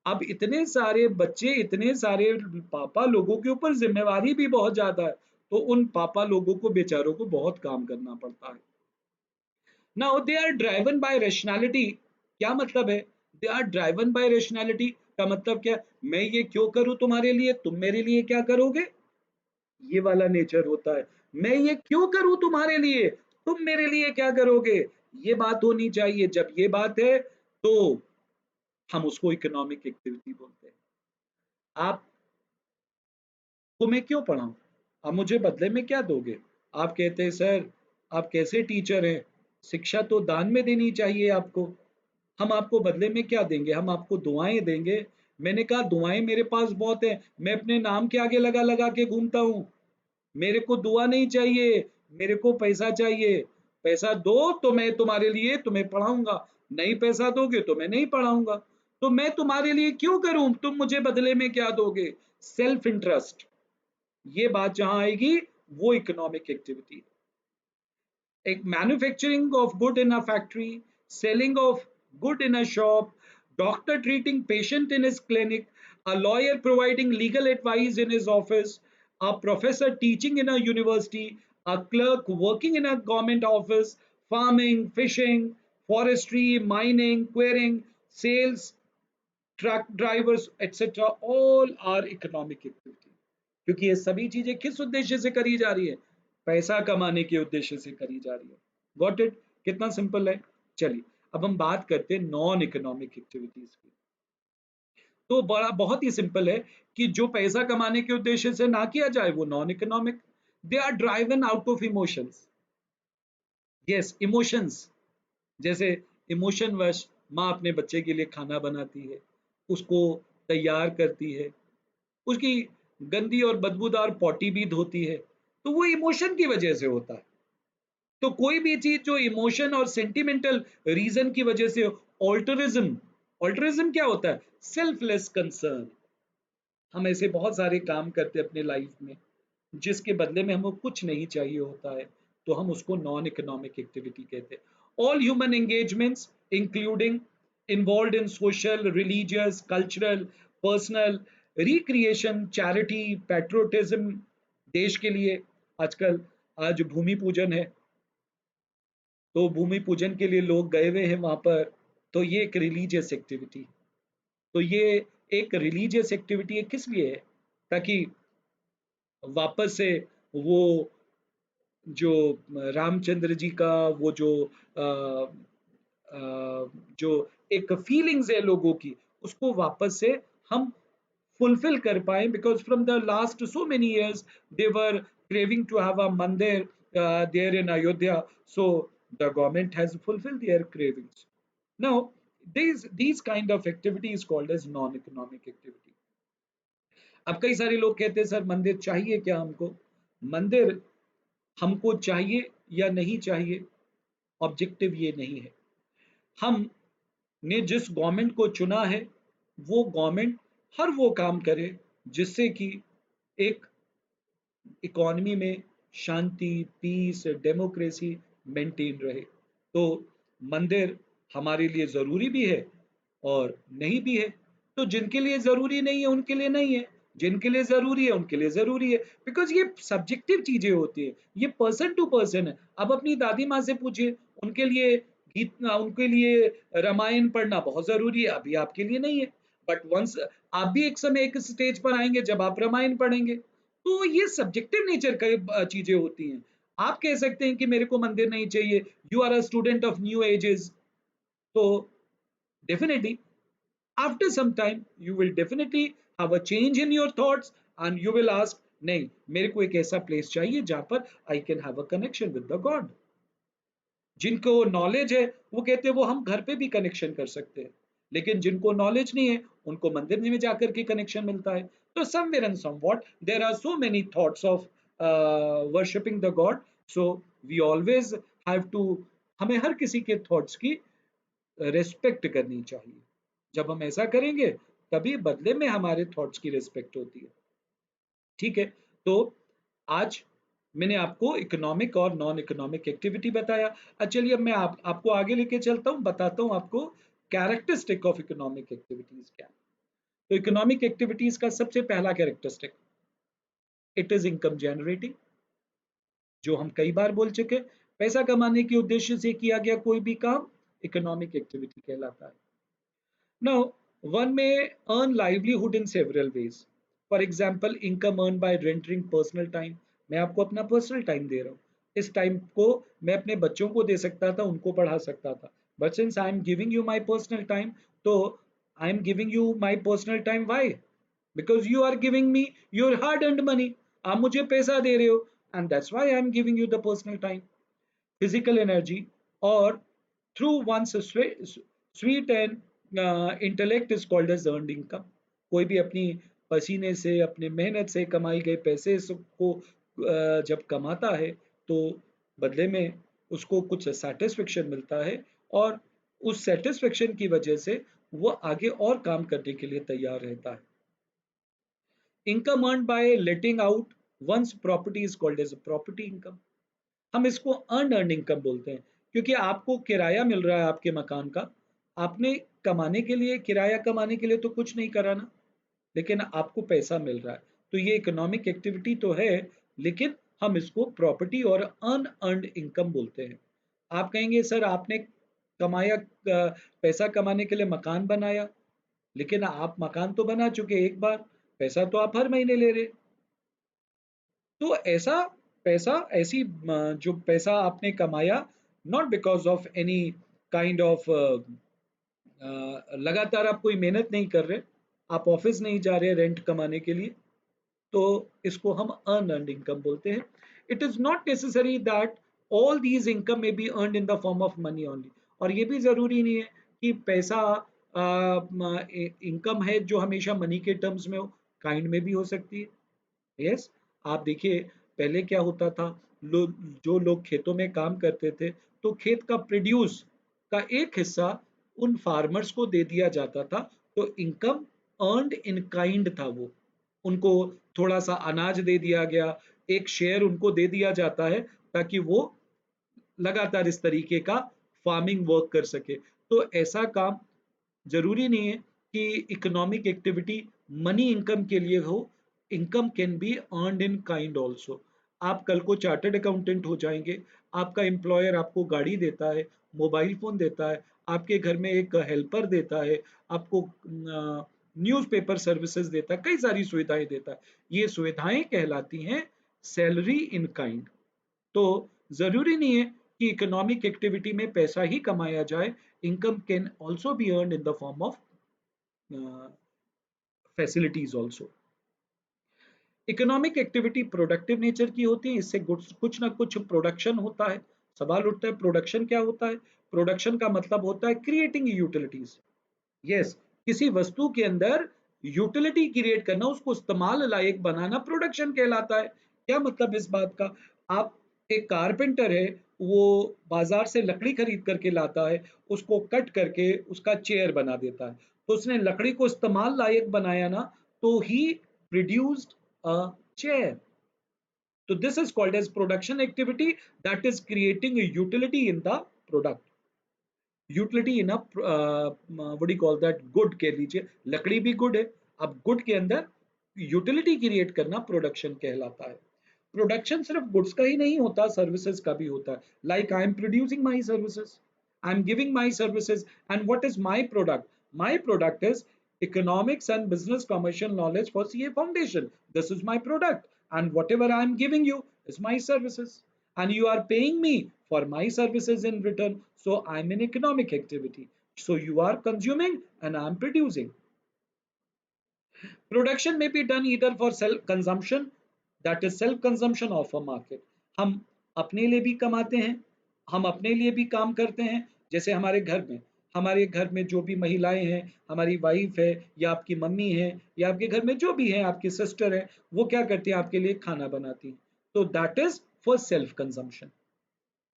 अब इतने सारे बच्चे, इतने सारे पापा लोगों के ऊपर जिम्मेवारी भी बहुत ज्यादा है, तो उन पापा लोगों को बेचारों को बहुत काम करना पड़ता है। Now they are driven by rationality. क्या मतलब है they are driven by rationality? का मतलब क्या, मैं ये क्यों करूं तुम्हारे लिए, तुम मेरे लिए क्या करोगे, ये वाला नेचर होता है। मैं ये क्यों करूं तुम्हारे लिए, तुम मेरे लिए क्या करोगे, ये बात होनी चाहिए। जब ये बात है तो हम उसको इकोनॉमिक एक्टिविटी बोलते हैं। आप को मैं क्यों पढ़ाऊं, आप मुझे बदले में क्या दोगे। आप कहते हैं सर आप कैसे टीचर हैं, शिक्षा तो दान में देनी चाहिए आपको, हम आपको बदले में क्या देंगे, हम आपको दुआएं देंगे। मैंने कहा दुआएं मेरे पास बहुत है, मैं अपने नाम के आगे लगा लगा के घूमता हूँ। मेरे को दुआ नहीं चाहिए, मेरे को पैसा चाहिए। पैसा दो तो मैं तुम्हारे लिए तुम्हें पढ़ाऊंगा, नहीं पैसा दोगे तो मैं नहीं पढ़ाऊंगा। तो मैं तुम्हारे लिए क्यों करूं, तुम मुझे बदले में क्या दोगे। सेल्फ इंटरेस्ट, ये बात जहां आएगी वो इकोनॉमिक एक्टिविटी। एक manufacturing of good in a factory, selling of good in a shop, doctor treating patient in his clinic, a lawyer providing legal advice in his office, a professor teaching in a university, a clerk working in a government office, farming, fishing, forestry, mining, quarrying, sales, truck drivers, etc. all are economic activity। क्योंकि ये सभी चीजें किस उद्देश्य से करी जा रही है, पैसा कमाने के उद्देश्य से करी जा रही है। गॉट इट, कितना सिंपल है। चलिए अब हम बात करते हैं नॉन इकोनॉमिक एक्टिविटीज की। तो बड़ा बहुत ही सिंपल है कि जो पैसा कमाने के उद्देश्य से ना किया जाए वो non economic. They are driven out of emotions. Yes emotions, जैसे इमोशन वश माँ अपने बच्चे के लिए खाना बनाती है, उसको तैयार करती है, उसकी गंदी और बदबूदार पॉटी भी धोती है, तो वो इमोशन की वजह से होता है। तो कोई भी चीज जो इमोशन और सेंटिमेंटल रीजन की वजह से, ऑल्टरिज्म, ऑल्टरिज्म क्या होता है, सेल्फलेस कंसर्न। हम ऐसे बहुत सारे काम करते हैं अपने लाइफ में जिसके बदले में हमको कुछ नहीं चाहिए होता है, तो हम उसको नॉन इकोनॉमिक एक्टिविटी कहते हैं। All human engagements including involve in social, religious, cultural, personal, recreation, charity, patriotism, देश के लिए। आजकल आज भूमि पूजन है, तो भूमि पूजन के लिए लोग गए हुए हैं वहां पर, तो ये एक रिलीजियस एक्टिविटी। तो ये एक रिलीजियस एक्टिविटी है, किस लिए है, ताकि वापस से वो जो रामचंद्र जी का वो जो एक फीलिंग्स है लोगों की, उसको वापस से हम फुलफिल कर पाए। Because from the last so many years they were craving to have a mandir there in Ayodhya, so the government has fulfilled their cravings. Now these kind of activity is called as non economic activity। अब कई सारे लोग कहते हैं sir मंदिर चाहिए क्या हमको, मंदिर हमको चाहिए या नहीं चाहिए, ऑब्जेक्टिव ये नहीं है। हम ने जिस गवर्नमेंट को चुना है वो गवर्नमेंट हर वो काम करे जिससे कि एक इकोनॉमी में शांति, पीस, डेमोक्रेसी मेंटेन रहे। तो मंदिर हमारे लिए जरूरी भी है और नहीं भी है। तो जिनके लिए जरूरी नहीं है उनके लिए नहीं है, जिनके लिए जरूरी है उनके लिए जरूरी है। बिकॉज ये सब्जेक्टिव चीजें होती है, ये पर्सन टू पर्सन है। अब अपनी दादी माँ से पूछिए, उनके लिए गीत, उनके लिए रामायण पढ़ना बहुत जरूरी है, अभी आपके लिए नहीं है। बट वंस आप भी एक समय एक स्टेज पर आएंगे जब आप रामायण पढ़ेंगे। तो ये सब्जेक्टिव नेचर का चीजें होती हैं। आप कह सकते हैं कि मेरे को मंदिर नहीं चाहिए, you are a student of new ages, तो definitely after some time you will definitely have a change in your thoughts and you will ask नहीं, मेरे को एक ऐसा प्लेस चाहिए जहां पर I can have a connection with the God. जिनको नॉलेज है वो कहते हैं वो हम घर पे भी कनेक्शन कर सकते हैं, लेकिन जिनको नॉलेज नहीं है उनको मंदिर में जाकर के कनेक्शन मिलता है। तो somewhere and somewhat there are so many thoughts of worshipping the god. So we always have to, हमें हर किसी के थॉट्स की रिस्पेक्ट करनी चाहिए। जब हम ऐसा करेंगे तभी बदले में हमारे थॉट्स की रिस्पेक्ट होती है। ठीक है, तो आज मैंने आपको इकोनॉमिक और नॉन इकोनॉमिक एक्टिविटी बताया। चलिए अब मैं आपको आगे लेके चलता हूँ, बताता हूँ आपको कैरेक्टरिस्टिक ऑफ इकोनॉमिक एक्टिविटीज क्या है। तो इकोनॉमिक एक्टिविटीज का सबसे पहला characteristic, it is income generating, जो हम कई बार बोल चुके। पैसा कमाने के उद्देश्य से किया गया कोई भी काम इकोनॉमिक एक्टिविटी कहलाता है। Now, one may earn livelihood in several ways. For example, income earned by rendering personal time. मैं आपको अपना पर्सनल टाइम दे रहा हूँ, इस टाइम को मैं अपने बच्चों को दे सकता था, उनको पढ़ा सकता था, but since I am giving you my personal time, तो I am giving you my personal time why, because you are giving me your hard earned money, आप मुझे पैसा दे रहे हो, and that's why I am giving you the personal time. Physical energy और through one's sweat and intellect is called as earned income. कोई भी अपनी पसीने से अपने मेहनत से कमाई गए पैसे को जब कमाता है तो बदले में उसको कुछ सेटिस्फेक्शन मिलता है, और उस सेटिस्फेक्शन की वजह से वो आगे और काम करने के लिए तैयार रहता है। Income earn by letting out one's property is called as property income. हम इसको अर्न इनकम बोलते हैं, क्योंकि आपको किराया मिल रहा है आपके मकान का, आपने कमाने के लिए, किराया कमाने के लिए तो कुछ नहीं करा ना, लेकिन आपको पैसा मिल रहा है, तो ये इकोनॉमिक एक्टिविटी तो है, लेकिन हम इसको प्रॉपर्टी और अनअर्न्ड इनकम बोलते हैं। आप कहेंगे सर आपने कमाया, पैसा कमाने के लिए मकान बनाया, लेकिन आप मकान तो बना चुके एक बार, पैसा तो आप हर महीने ले रहे। तो ऐसा पैसा, ऐसी जो पैसा आपने कमाया, not because of any kind of, लगातार आप कोई मेहनत नहीं कर रहे, आप ऑफिस नहीं जा रहे रेंट कमाने के लिए, तो इसको हम अनअर्न्ड इनकम बोलते हैं। It is not necessary that all these income may be earned in the form of money only, और ये भी जरूरी नहीं है कि पैसा इनकम है जो हमेशा मनी के टर्म्स में हो, काइंड में भी हो सकती है। यस, आप देखिए पहले क्या होता था, जो लोग खेतों में काम करते थे, तो खेत का प्रोड्यूस का एक हिस्सा उन फार्मर्स को दे दिया जाता था, तो इनकम अर्नड इन काइंड था वो, उनको थोड़ा सा अनाज दे दिया गया, एक शेयर उनको दे दिया जाता है, ताकि वो लगातार इस तरीके का फार्मिंग वर्क कर सके। तो ऐसा काम जरूरी नहीं है कि इकोनॉमिक एक्टिविटी मनी इनकम के लिए हो, income can be earned in kind also. आप कल को चार्टर्ड अकाउंटेंट हो जाएंगे, आपका एम्प्लॉयर आपको गाड़ी देता है, मोबाइल फोन देता है, आपके घर में एक हेल्पर देता है, आपको न्यूज़पेपर सर्विसेज देता है, कई सारी सुविधाएं देता है, ये सुविधाएं कहलाती हैं सैलरी इन काइंड। तो जरूरी नहीं है कि इकोनॉमिक एक्टिविटी में पैसा ही कमाया जाए, income can also be earn in the form of facilities also. Economic activity productive nature की होती है, इससे कुछ ना कुछ प्रोडक्शन होता है। सवाल उठता है प्रोडक्शन क्या होता है। प्रोडक्शन का मतलब होता है क्रिएटिंग यूटिलिटीज। यस, किसी वस्तु के अंदर यूटिलिटी क्रिएट करना, उसको इस्तेमाल लायक बनाना प्रोडक्शन कहलाता है। क्या मतलब इस बात का, आप एक कारपेंटर है, वो बाजार से लकड़ी खरीद करके लाता है, उसको कट करके उसका चेयर बना देता है, तो उसने लकड़ी को इस्तेमाल लायक बनाया ना, तो ही प्रोड्यूस्ड अ चेयर। तो this is called as production activity, that is creating utility in the product. Utility in what do call that, good कह लीजिए, लकड़ी भी गुड है, अब गुड के अंदर यूटिलिटी क्रिएट करना प्रोडक्शन कहलाता है। प्रोडक्शन सिर्फ गुड्स का ही नहीं होता, सर्विसेज का भी होता है। Like I am producing my services, I am giving my services, and what is my product, my product is economics and business commercial knowledge for CA foundation. This is my product, and whatever I am giving you is my services, and you are paying me for my services in return. So I'm in economic activity. So you are consuming and I'm producing. Production may be done either for self consumption, that is self consumption of a market. हम अपने लिए भी कमाते हैं, हम अपने लिए भी काम करते हैं। जैसे हमारे घर में जो भी महिलाएं हैं, हमारी वाइफ है या आपकी मम्मी है या आपके घर में जो भी है, आपकी सिस्टर है, वो क्या करती है, आपके लिए खाना बनाती है। तो that is for self consumption.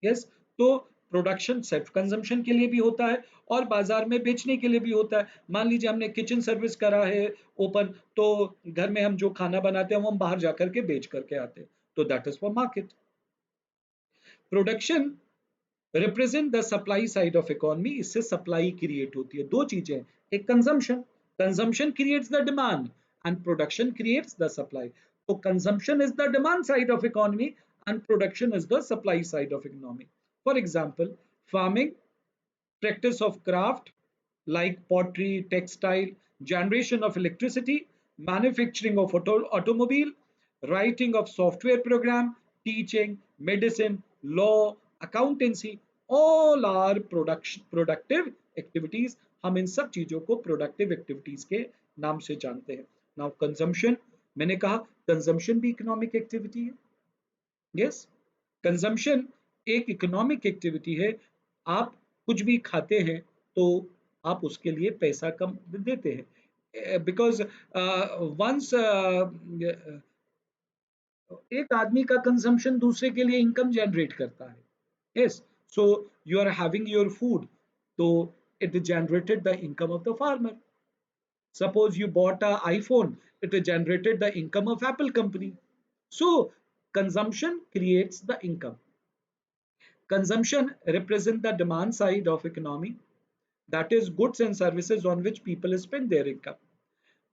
Yes. तो प्रोडक्शन सेल्फ कंजम्पशन के लिए भी होता है और बाजार में बेचने के लिए भी होता है। मान लीजिए हमने किचन सर्विस करा है ओपन, तो घर में हम जो खाना बनाते हैं वो हम बाहर जाकर के बेच करके आते हैं, तो that is for market. Production represent the supply side of economy. इससे सप्लाई क्रिएट होती है। दो चीजें, एक consumption, consumption creates the demand and production creates the supply. तो consumption is the demand side of economy and production is the supply side of economy. For example, farming, practice of craft like pottery, textile, generation of electricity, manufacturing of automobile, writing of software program, teaching, medicine, law, accountancy, all are productive activities। हम इन सब चीजों को productive activities के नाम से जानते हैं। Now consumption, मैंने कहा कंजम्पशन भी इकोनॉमिक एक्टिविटी है। यस, कंजम्पशन एक इकोनॉमिक एक्टिविटी है। आप कुछ भी खाते हैं तो आप उसके लिए पैसा कम देते हैं, बिकॉज वंस एक आदमी का कंजम्पशन दूसरे के लिए इनकम जनरेट करता है। Yes, so you are having your food, तो it generated the income of the farmer. Suppose you bought an iPhone, it generated the income of Apple company. So consumption creates the income. Consumption represents the demand side of economy, that is goods and services on which people spend their income.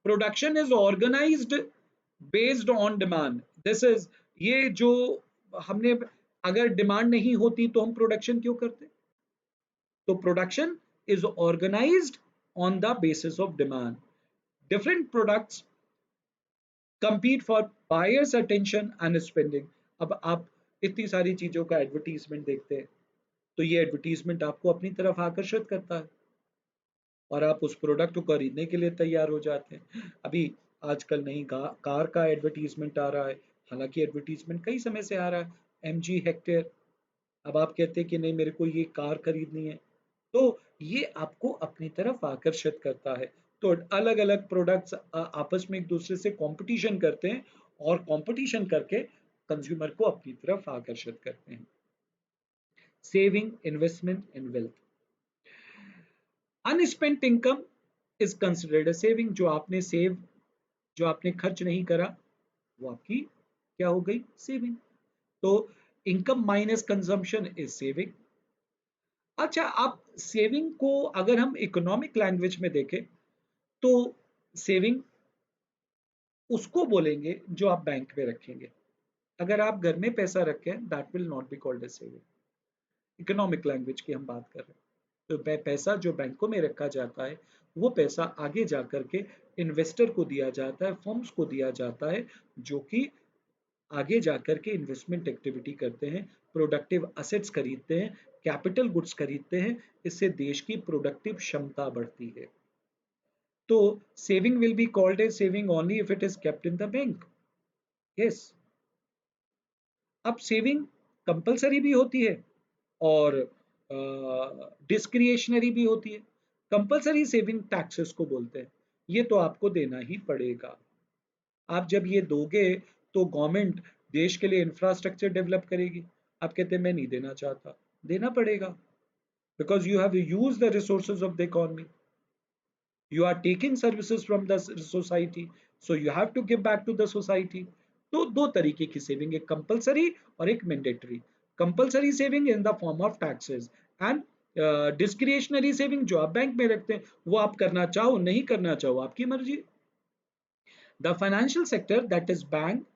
Production is organized based on demand. This is, ये जो हमने, अगर demand नहीं होती तो हम production क्यों करते? तो production is organized on the basis of demand. Different products compete for buyers attention and spending. अब आप इतनी सारी चीजों का एडवर्टीजमेंट देखते हैं, तो ये एडवर्टीजमेंट आपको अपनी तरफ आकर्षित करता है और आप उस प्रोडक्ट को खरीदने के लिए तैयार हो जाते हैं। अभी आजकल नई कार का एडवर्टीजमेंट आ रहा है, हालांकि एडवर्टीजमेंट कई समय से आ रहा है, MG हेक्टेयर। अब आप कहते हैं कि नहीं, मेरे को ये कार खरीदनी है, तो ये आपको अपनी तरफ आकर्षित करता है। तो अलग अलग प्रोडक्ट्स आपस में एक दूसरे से कंपटीशन करते हैं और कंपटीशन करके कंज्यूमर को अपनी तरफ आकर्षित करते हैं। Saving, investment and wealth. Unspent income is considered a saving. जो आपने खर्च नहीं करा, वो आपकी क्या हो गई? सेविंग। तो income minus consumption is saving. अच्छा, आप सेविंग को अगर हम इकोनॉमिक लैंग्वेज में देखें तो सेविंग उसको बोलेंगे जो आप बैंक में रखेंगे। अगर आप घर में पैसा रखें, that will not be called as saving. Economic language की हम बात कर रहे हैं, तो पैसा जो बैंकों में रखा जाता है, वो पैसा आगे जा करके इन्वेस्टर को दिया जाता है, फर्म्स को दिया जाता है, जो कि आगे जाकर के इन्वेस्टमेंट एक्टिविटी करते हैं, प्रोडक्टिव असेट्स खरीदते हैं, कैपिटल गुड्स खरीदते हैं। इससे देश की प्रोडक्टिव क्षमता बढ़ती है। तो saving will be called as saving only if it is kept in the bank. Yes. अब सेविंग कंपलसरी भी होती है और डिस्क्रिएशनरी भी होती है। कंपलसरी सेविंग टैक्सेस को बोलते हैं, ये तो आपको देना ही पड़ेगा। आप जब ये दोगे तो गवर्नमेंट देश के लिए इंफ्रास्ट्रक्चर डेवलप करेगी। आप कहते हैं मैं नहीं देना चाहता, देना पड़ेगा, because you have use the resources of the economy, you are taking services from the society, so you have to give back to the society। तो दो तरीके की सेविंग, एक कंपलसरी और एक mandatory. Compulsory saving in the form of taxes and discretionary saving जो आप bank में रखते हैं, वो आप करना चाहो नहीं करना चाहो आपकी मर्जी। The financial sector, that is bank,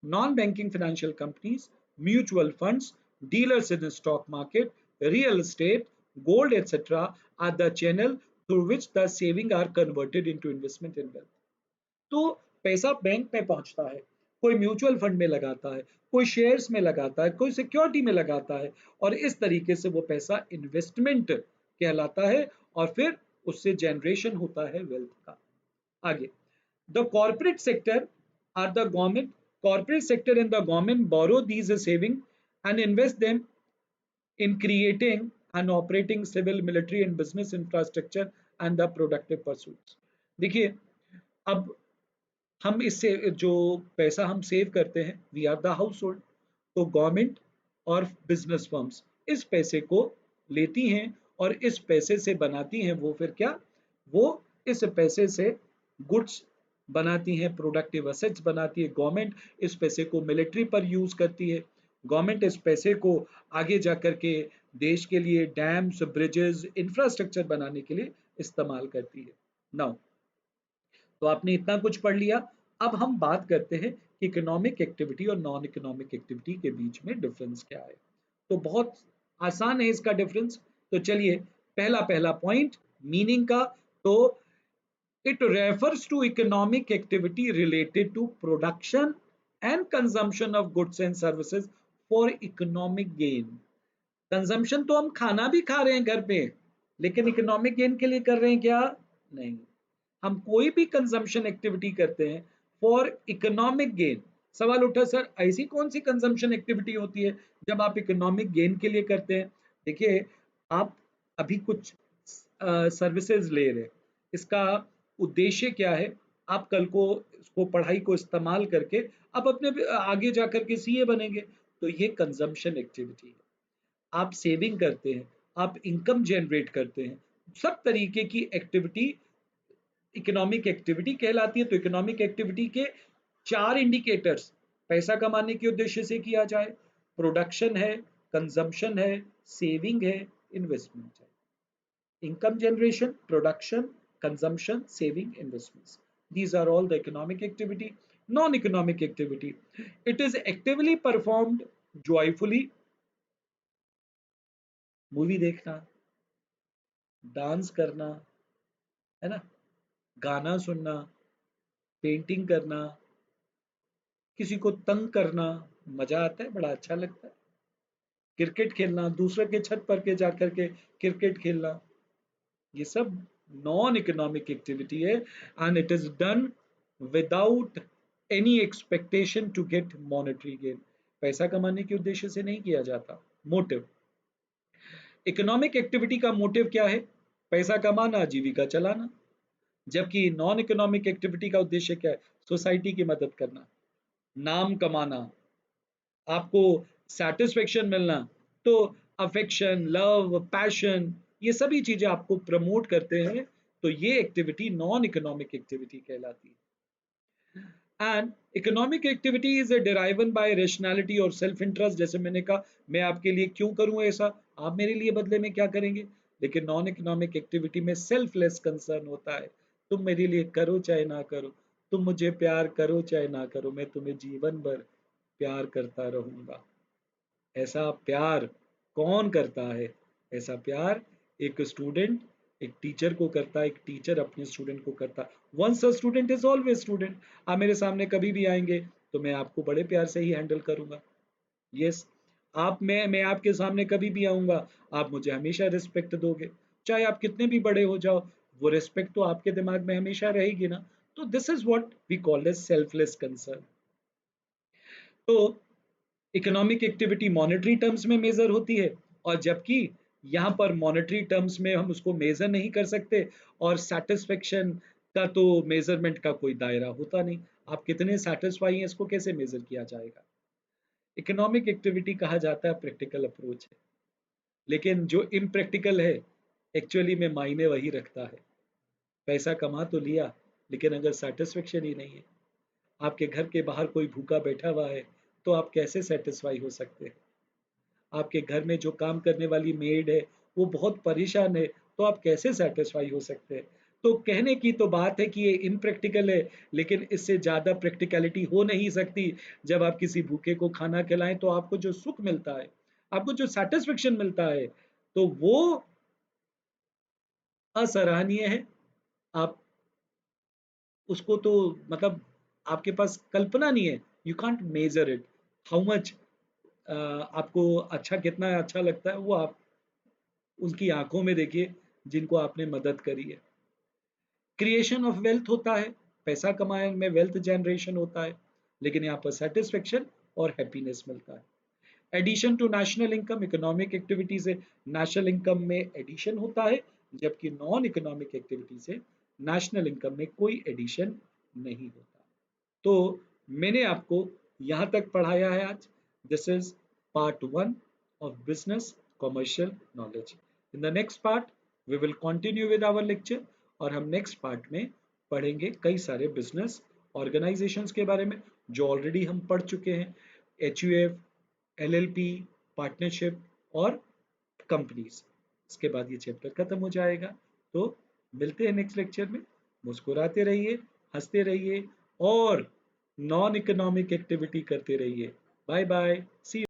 non-banking financial companies, mutual funds, dealers in the stock market, real estate, gold, etc. are the channel through which the saving are converted into investment in wealth। तो पैसा bank में पहुंचता है, कोई mutual fund में लगाता है, कोई शेयर्स में लगाता है, कोई सिक्योरिटी में लगाता है, और इस तरीके से वो पैसा इन्वेस्टमेंट कहलाता है और फिर उससे जनरेशन होता है वेल्थ का। आगे, the corporate sector are the government corporate sector and the government borrow these saving and invest them in creating and operating civil, military and business infrastructure and the productive pursuits. देखिए, अब हम इससे जो पैसा हम save करते हैं, we are the household, तो गवर्नमेंट और बिजनेस फर्म्स इस पैसे को लेती हैं और इस पैसे से बनाती हैं वो फिर क्या, वो इस पैसे से गुड्स बनाती हैं, प्रोडक्टिव असेट्स बनाती है। गवर्नमेंट इस पैसे को मिलिट्री पर यूज करती है। गवर्नमेंट इस पैसे को आगे जा कर के देश के लिए डैम्स, ब्रिजेस, इंफ्रास्ट्रक्चर बनाने के लिए इस्तेमाल करती है। नाउ, तो आपने इतना कुछ पढ़ लिया। अब हम बात करते हैं कि इकोनॉमिक एक्टिविटी और नॉन इकोनॉमिक एक्टिविटी के बीच में डिफरेंस क्या है। तो बहुत आसान है इसका डिफरेंस। तो चलिए, पहला पहला पॉइंट मीनिंग का, तो it refers to economic activity related to production and consumption of goods and services for economic gain. Consumption तो हम खाना भी खा रहे हैं घर पे, लेकिन इकोनॉमिक गेन के लिए कर रहे हैं क्या? नहीं। हम कोई भी कंजम्पशन एक्टिविटी करते हैं फॉर इकोनॉमिक गेन। सवाल उठा, सर ऐसी कौन सी कंजम्पशन एक्टिविटी होती है जब आप इकोनॉमिक गेन के लिए करते हैं? देखिए, आप अभी कुछ सर्विसेज ले रहे हैं, इसका उद्देश्य क्या है? आप कल को इसको पढ़ाई को इस्तेमाल करके आप अपने आगे जा करके सीए बनेंगे, तो ये कंजम्पशन एक्टिविटी है। आप सेविंग करते हैं, आप इनकम जनरेट करते हैं, सब तरीके की एक्टिविटी इकोनॉमिक एक्टिविटी कहलाती है। तो इकोनॉमिक एक्टिविटी के 4 इंडिकेटर्स पैसा कमाने के उद्देश्य से किया जाए, प्रोडक्शन है, कंजम्पशन है, सेविंग है, इन्वेस्टमेंट है। Income generation, production, consumption, saving, investments. These are all the economic activity. Non-economic activity. It is actively performed joyfully. Movie देखना, डांस करना, है ना, गाना सुनना, पेंटिंग करना, किसी को तंग करना, मजा आता है, बड़ा अच्छा लगता है। क्रिकेट खेलना, दूसरे के छत पर के जाकर के क्रिकेट खेलना, ये सब नॉन इकोनॉमिक एक्टिविटी है and it is done without any expectation to get monetary gain. पैसा कमाने के उद्देश्य से नहीं किया जाता। मोटिव, इकोनॉमिक एक्टिविटी का मोटिव क्या है? पैसा कमाना, जीविका चलाना। जबकि नॉन इकोनॉमिक एक्टिविटी का उद्देश्य क्या है? सोसाइटी की मदद करना, नाम कमाना, आपको सेटिस्फेक्शन मिलना। तो अफेक्शन, लव, पैशन, ये सभी चीजें आपको प्रमोट करते हैं, तो ये एक्टिविटी नॉन इकोनॉमिक एक्टिविटी कहलाती है। And economic activity is derived by rationality और सेल्फ इंटरेस्ट। जैसे मैंने कहा, मैं आपके लिए क्यों करूं ऐसा, आप मेरे लिए बदले में क्या करेंगे। लेकिन नॉन इकोनॉमिक एक्टिविटी में सेल्फलेस कंसर्न होता है, तुम मेरे लिए करो चाहे ना करो, तुम मुझे प्यार करो चाहे ना करो, मैं तुम्हें जीवन भर प्यार करता रहूंगा। ऐसा प्यार कौन करता है? ऐसा प्यार एक स्टूडेंट एक टीचर को करता है, एक टीचर अपने स्टूडेंट को करता है। Once a student is always student. आप मेरे सामने कभी भी आएंगे तो मैं आपको बड़े प्यार से ही हैंडल करूंगा। यस, आप मैं आपके सामने कभी भी आऊंगा, आप मुझे हमेशा रिस्पेक्ट दोगे, चाहे आप कितने भी बड़े हो जाओ, वो रिस्पेक्ट तो आपके दिमाग में हमेशा रहेगी ना। तो this is what we call as selfless concern. तो इकोनॉमिक एक्टिविटी मॉनेटरी टर्म्स में मेजर होती है, और जबकि यहाँ पर मॉनेटरी टर्म्स में हम उसको मेजर नहीं कर सकते, और सेटिस्फेक्शन का तो मेजरमेंट का कोई दायरा होता नहीं। आप कितने सेटिस्फाई हैं, इसको कैसे मेजर किया जाएगा? इकोनॉमिक एक्टिविटी कहा जाता है प्रैक्टिकल अप्रोच है, लेकिन जो इम्प्रैक्टिकल है एक्चुअली में मायने वही रखता है। पैसा कमा तो लिया, लेकिन अगर सेटिस्फेक्शन ही नहीं है, आपके घर के बाहर कोई भूखा बैठा हुआ है, तो आप कैसे सेटिस्फाई हो सकते हैं? आपके घर में जो काम करने वाली मेड है वो बहुत परेशान है, तो आप कैसे सेटिस्फाई हो सकते हैं? तो कहने की तो बात है कि ये इम्प्रैक्टिकल है, लेकिन इससे ज़्यादा प्रैक्टिकलिटी हो नहीं सकती। जब आप किसी भूखे को खाना खिलाएं तो आपको जो सुख मिलता है, आपको जो सेटिस्फेक्शन मिलता है, तो वो असराहनीय है। आप उसको तो मतलब आपके पास कल्पना नहीं है, you can't measure it, how much आपको अच्छा, कितना अच्छा लगता है वो आप उनकी आंखों में देखिए जिनको आपने मदद करी है। क्रिएशन ऑफ वेल्थ होता है, पैसा कमाने में वेल्थ जनरेशन होता है, लेकिन यहाँ पर सेटिस्फेक्शन और हैप्पीनेस मिलता है। Addition to national income, economic activity से नेशनल इनकम में एडिशन होता है, जबकि नॉन इकोनॉमिक एक्टिविटी से नेशनल इनकम में कोई एडिशन नहीं होता। तो मैंने आपको यहाँ तक पढ़ाया है आज। This is part 1 of business commercial knowledge. In the next part we will continue with our lecture, और हम नेक्स्ट पार्ट में पढ़ेंगे कई सारे बिजनेस ऑर्गेनाइजेशंस के बारे में जो ऑलरेडी हम पढ़ चुके हैं, HUF, LLP, पार्टनरशिप और कंपनीज। इसके बाद ये चैप्टर खत्म हो जाएगा। तो मिलते हैं नेक्स्ट लेक्चर में। मुस्कुराते रहिए, हंसते रहिए और नॉन इकोनॉमिक एक्टिविटी करते रहिए। बाय बाय, सी